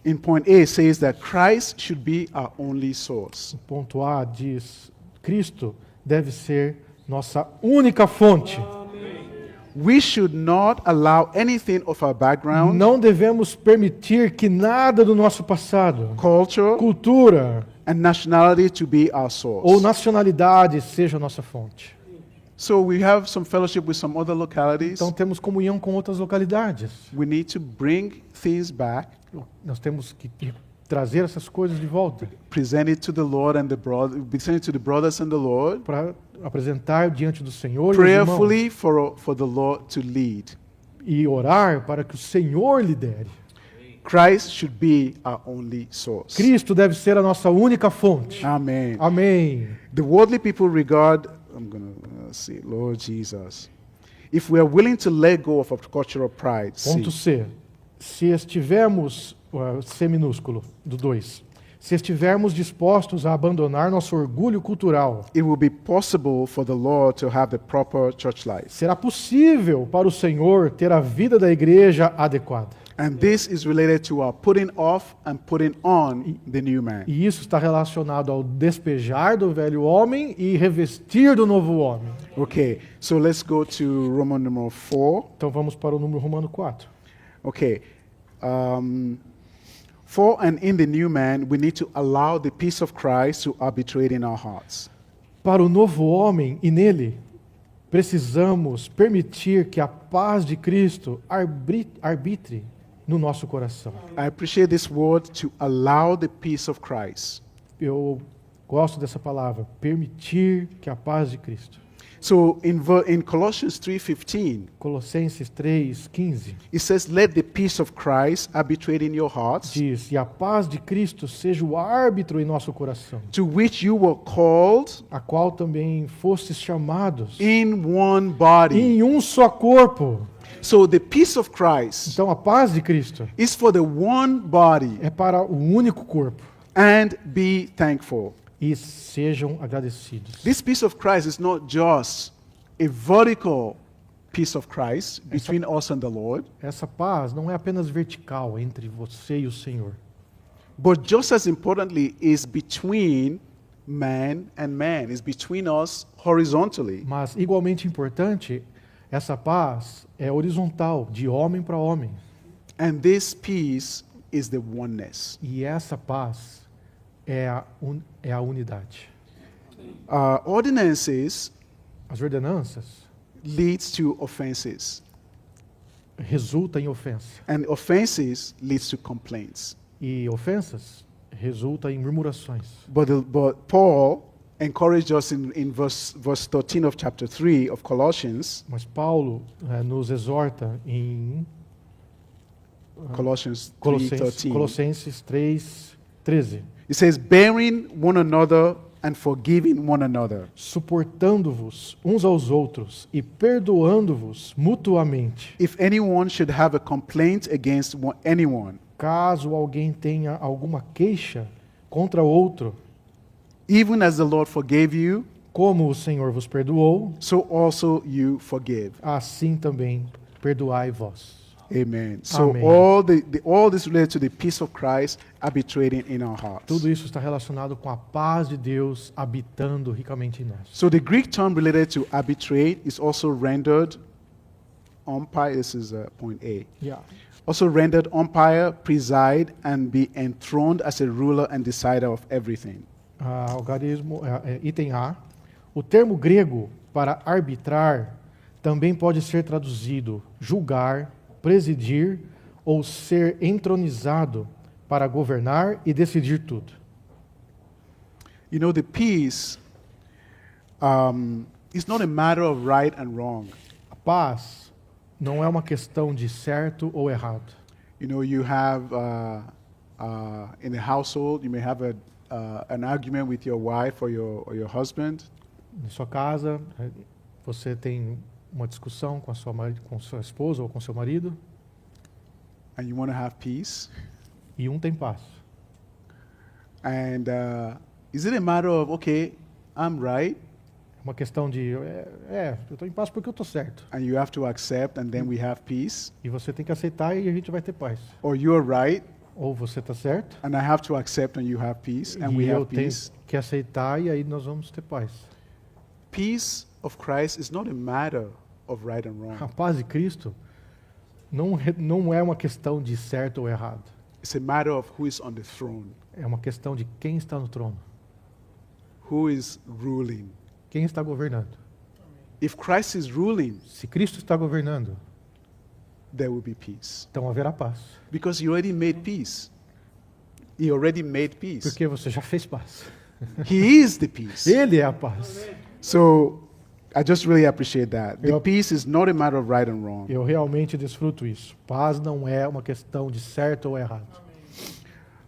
In point A, it says that Christ should be our only source. O ponto A diz, Cristo deve ser nossa única fonte. We should not allow anything of our background, Não devemos permitir que nada do nosso passado, culture, cultura and nationality to be our ou source. nacionalidade seja a nossa fonte. So we have some fellowship with some other localities. Então temos comunhão com outras localidades. We need to bring things back Nós temos que trazer essas coisas de volta, present it to the Lord and present it to the brothers and the Lord, para apresentar diante do Senhor e os irmãos, prayerfully for the Lord to lead. e orar para que o Senhor lidere. Christ should be our only source. Cristo deve ser a nossa única fonte. Amen. Amém. The worldly people regard, I'm going to see, Lord Jesus. If we are willing to let go of our cultural pride, Ponto see, C. Se estivermos, C minúsculo, do 2. Se estivermos dispostos a abandonar nosso orgulho cultural, it will be possible for the Lord to have the proper church life. será possível para o Senhor ter a vida da igreja adequada. And this is related to our putting off and putting on the new man. E isso está relacionado ao despejar do velho homem e revestir do novo homem. Okay, so let's go to Roman number 4. Então vamos para o número romano 4. Okay. For and in the new man, we need to allow the peace of Christ to arbitrate in our hearts. Para o novo homem e nele, precisamos permitir que a paz de Cristo arbitre no nosso coração. I appreciate this word, to allow the peace of Christ. Eu gosto dessa palavra, permitir que a paz de Cristo. So in Colossians 3:15, Colossenses 3:15 it says, "Let the peace of Christ arbitrate in your hearts, diz: "E a paz de Cristo seja o árbitro em nosso coração, to which you were called a qual também fostes chamados in one body." em um só corpo." So the peace of Christ Então a paz de Cristo is for the one body, é para o único corpo. and be thankful. E sejam agradecidos. This peace of Christ is not just a vertical peace of Christ between us and the Lord, Essa paz não é apenas vertical entre você e o Senhor, but just as importantly is between man and man, is between us horizontally. mas igualmente importante, essa paz é horizontal, de homem para homem. And this peace is the oneness. E essa paz é a unidade. Ordinances As ordenanças leads to offenses, resultam em ofensa. and offenses leads to complaints. E ofensas resultam em murmurações. But Paul encouraged us in verse 13 of chapter 3 of Colossians, Mas Paulo nos exorta em Colossians Colossenses, 3:13. Colossenses 3:13. It says, bearing one another and forgiving one another. Suportando-vos uns aos outros e perdoando-vos mutuamente, If anyone should have a complaint against anyone, caso alguém tenha alguma queixa contra outro, even as the Lord forgave you, como o Senhor vos perdoou, so also you forgive. assim também perdoai vós. Amen. So Amen. all this related to the peace of Christ arbitrating in our hearts. Tudo isso está relacionado com a paz de Deus habitando ricamente em nós. So the Greek term related to arbitrate is also rendered umpire. This is point A. Yeah. Also rendered umpire, preside, and be enthroned as a ruler and decider of everything. Algarismo, item A. O termo grego para arbitrar também pode ser traduzido julgar, presidir ou ser entronizado para governar e decidir tudo. You know, the peace is not a matter of right and wrong. A paz não é uma questão de certo ou errado. You know, you have in the household, you may have an argument with your wife or your husband, Na sua casa, você tem uma discussão com com sua esposa ou com seu marido and you want to have peace. e um tem paz. And is it a matter of, okay, I'm right, É uma questão de, eu estou em paz porque eu estou certo. and you have to accept, and then we have peace? E você tem que aceitar e a gente vai ter paz. Or you're right, Ou você está certo and I have to accept, and you have peace, and e we eu have tenho peace? que aceitar e aí nós vamos ter paz. Peace of Christ is not a matter of right and A wrong. paz de Cristo não é uma questão de certo ou errado. It's a matter of who is on the throne, É uma questão de quem está no trono, who is ruling. quem está governando. If Christ is ruling, Se Cristo está governando, there will be peace. então haverá paz. Because he already made peace. He already made peace. Porque você já fez paz. He is the peace. Ele é a paz. So I just really appreciate that. The Eu- peace is not a matter of right and wrong. Eu realmente desfruto isso. Paz não é uma questão de certo ou errado.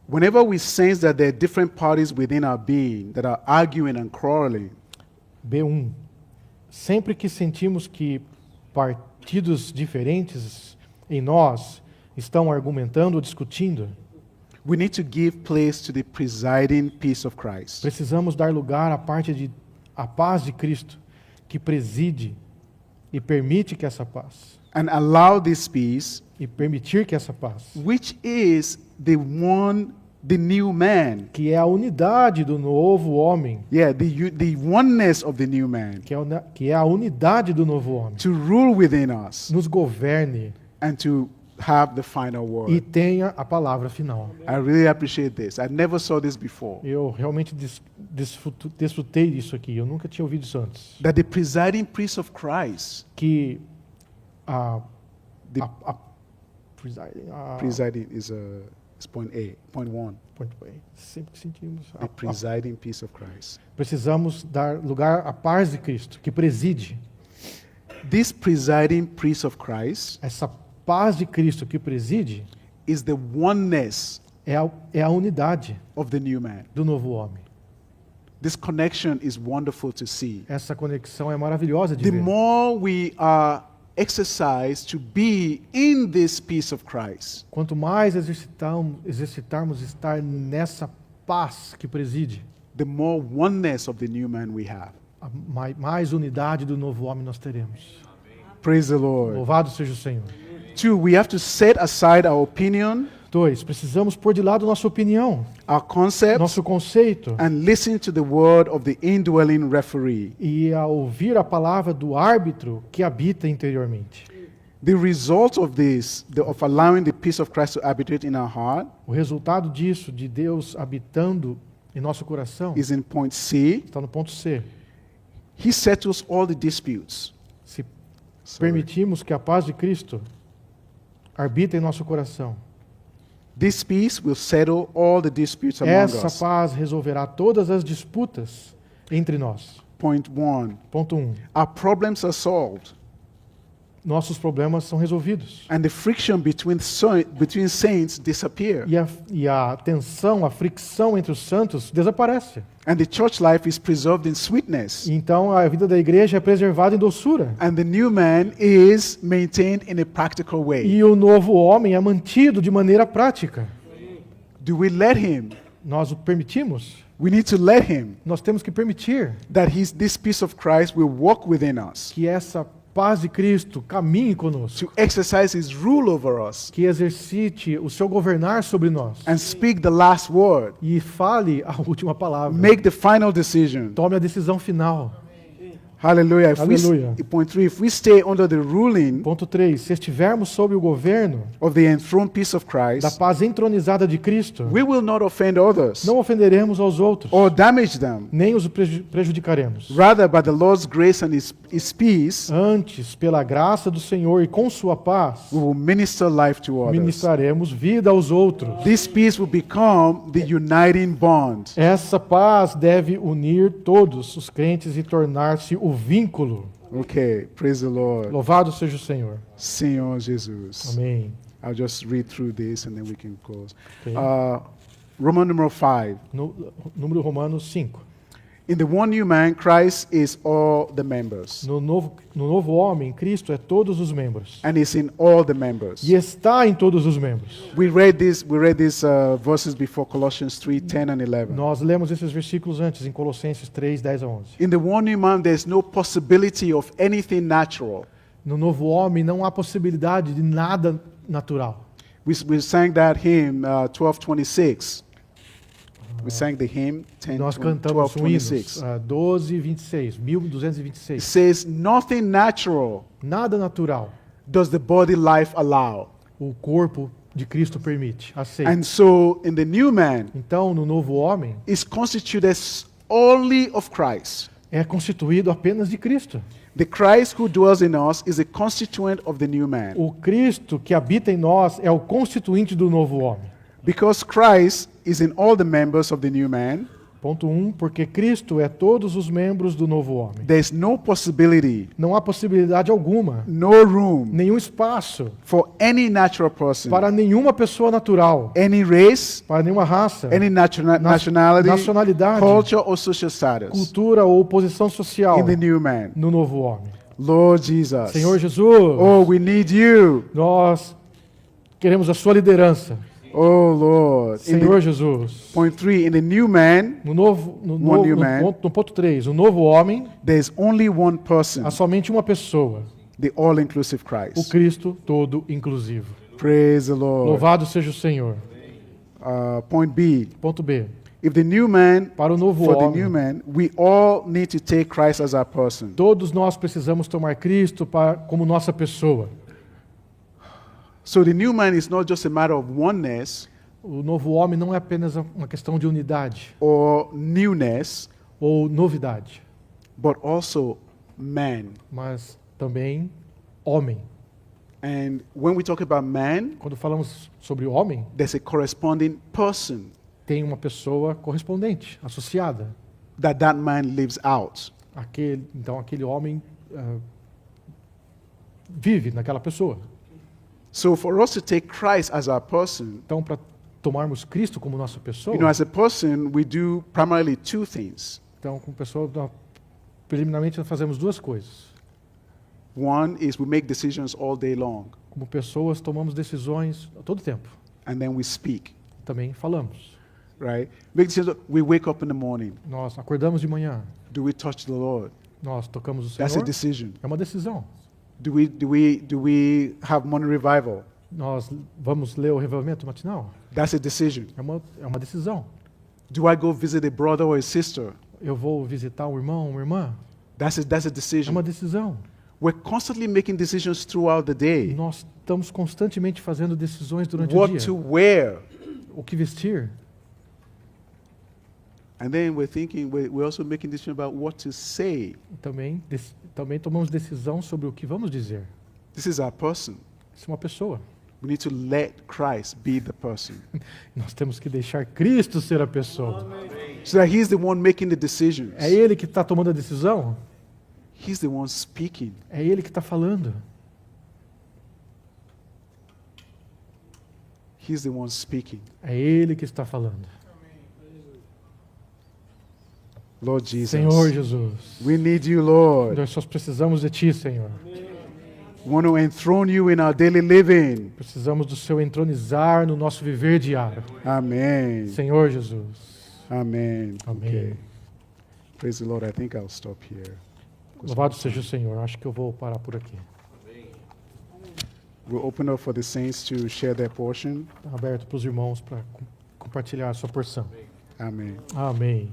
Whenever we sense that there are different parties within our being that are arguing and quarreling, B1. Sempre que sentimos que partidos diferentes em nós estão argumentando ou discutindo, we need to give place to the presiding peace of Christ. precisamos dar lugar à à paz de Cristo, que preside e permite que essa paz, And allow this peace, e permitir que essa paz, which is the new man. que é a unidade do novo homem, Yeah, the oneness of the new man que é a unidade do novo homem, to rule within us nos governe and to have the final e word. tenha a palavra final. I really appreciate this. I never saw this before. Eu realmente desfrutei disso aqui. Eu nunca tinha ouvido isso antes. That the presiding priest of Christ, Que a the presiding, presiding is point A, point 1. sempre que sentimos The presiding peace of Christ. precisamos dar lugar à paz de Cristo, que preside. This presiding priest of Christ Essa paz de Cristo que preside is the oneness é a unidade of the new man. do novo homem. This connection is wonderful to see. Essa conexão é maravilhosa de The ver. more we are exercised to be in this peace of Christ, Quanto mais exercitarmos estar nessa paz que preside, the more oneness of the new man we have. mais unidade do novo homem nós teremos. Praise the Lord. Louvado seja o Senhor. 2, we have to set aside our opinion, 2, precisamos pôr de lado nossa opinião, our concepts, nosso conceito, and listen to the word of the indwelling referee. e a ouvir a palavra do árbitro que habita interiormente. The result of this, of allowing the peace of Christ to arbitrate in our heart, O resultado disso, de Deus habitando em nosso coração, is in point C. está no ponto C. He settles all the disputes. Se permitimos que a paz de Cristo arbita em nosso coração, This peace will settle all the disputes among essa us. paz resolverá todas as disputas entre nós. Point 1. Ponto 1. Our problems are solved, Nossos problemas são resolvidos. and the friction between saints disappear, E a tensão, a fricção entre os santos desaparece. and the church life is preserved in sweetness, Então a vida da igreja é preservada em doçura. and the new man is maintained in a practical way. E o novo homem é mantido de maneira prática. Do we let him? Nós o permitimos? We need to let him Nós temos que permitir that this peace of Christ will walk within us, que essa paz de Cristo caminhe conosco, to exercise his rule over us, que exercite o seu governar sobre nós and speak the last word, e fale a última palavra. make the final decision. Tome a decisão final. Hallelujah. Hallelujah. Point 3, if we stay under the ruling Ponto 3. Se estivermos sob o governo of the enthroned peace of da Christ, paz entronizada de Cristo, we will not offend others não ofenderemos aos outros, or damage them. nem os prejudicaremos. Rather, by the Lord's grace and his peace, Antes, pela graça do Senhor e com sua paz, we will minister life to others. ministraremos vida aos outros. This peace will become the uniting bond. Essa paz deve unir todos os crentes e tornar-se o vínculo. Okay, praise the Lord. Louvado seja o Senhor. Senhor Jesus. Amém. I'll just read through this and then we can close. Okay. Roman numeral 5. Número Romanos 5. In the one new man, Christ is all the members, No novo homem, Cristo é todos os membros. and is in all the members. E está em todos os membros. We read these verses before, Colossians 3, 10 and 11. Nós lemos esses versículos antes, em Colossenses 3, 10 a 11. In the one new man, there's no possibility of anything natural. No novo homem não há possibilidade de nada natural. We sang that hymn, 1226. We sang the hymn, 10, Nós cantamos um hino, 1226. 12:26, It 1226. says, nothing natural Nada natural does the body life allow. o corpo de Cristo permite, aceita. And so, in the new man, Então, no novo homem, is constituted only of Christ. é constituído apenas de Cristo. The Christ who dwells in us is a constituent of the new man. O Cristo que habita em nós é o constituinte do novo homem. Because Christ is in all the members of the new man. Ponto 1, porque Cristo é todos os membros do novo homem. There's no possibility, Não há possibilidade alguma, no room nenhum espaço for any natural person, para nenhuma pessoa natural, any race, para nenhuma raça, any nationality, nacionalidade, culture, or social status cultura ou posição social in the new man. no novo homem. Lord Jesus. Senhor Jesus, Oh, we need you. nós queremos a sua liderança. Oh, Lord. In Senhor the, Jesus. point 3, in the new man, new man. No ponto 3, o novo homem, there's only one person, há somente uma pessoa, the all-inclusive o Christ. Cristo todo inclusivo. Praise the Lord. Louvado seja o Senhor. Point B, Ponto B, if the new man, para o novo for the new homem, man, we all need to take Christ as our person. todos nós precisamos tomar Cristo como nossa pessoa. So the new man is not just a matter of oneness O novo homem não é apenas uma questão de unidade or newness, ou novidade, but also man. mas também homem. And when we talk about man, Quando falamos sobre homem, there's a corresponding person tem uma pessoa correspondente, associada. that man lives out. Então aquele homem vive naquela pessoa. So for us to take Christ as our person, Então, para tomarmos Cristo como nossa pessoa, as a person, we do primarily two things. então como pessoa, preliminarmente nós fazemos duas coisas. One is we make decisions all day long, Como pessoas tomamos decisões a todo tempo. and then we speak, Também falamos. right? Make decisions. We wake up in the morning. Nós acordamos de manhã, Do we touch the Lord? nós tocamos o That's a Senhor. decision. É uma decisão. Do we have morning revival? Nós vamos ler o revivamento matinal. That's a decision. É uma decisão. Do I go visit a brother or a sister? Eu vou visitar um irmão, uma irmã. That's a É decision. uma decisão. We're constantly making decisions throughout the day. Nós estamos constantemente fazendo decisões durante o What dia. to wear. O que vestir. And then we're thinking, we're also making decisions about what to say. Também tomamos decisão sobre o que vamos dizer. This is our person. Isso é uma pessoa. We need to let Christ be the person. Nós temos que deixar Cristo ser a pessoa. So that He's the one making the decisions. É Ele que está tomando a decisão. He's the one speaking. É Ele que está falando. He's the one speaking. É Ele que está falando. Lord Jesus. Senhor Jesus. We need you, Lord. Nós só precisamos de Ti, Senhor. We want to enthrone you in our daily living. Precisamos do Seu entronizar no nosso viver diário. Amen. Senhor Jesus. Amen. Amém. Okay. Praise the Lord. I think I'll stop here. Louvado seja o Senhor. Acho que eu vou parar por aqui. We'll open up for the saints to share their portion. Está aberto para os irmãos para compartilhar a sua porção. Amen. Amém.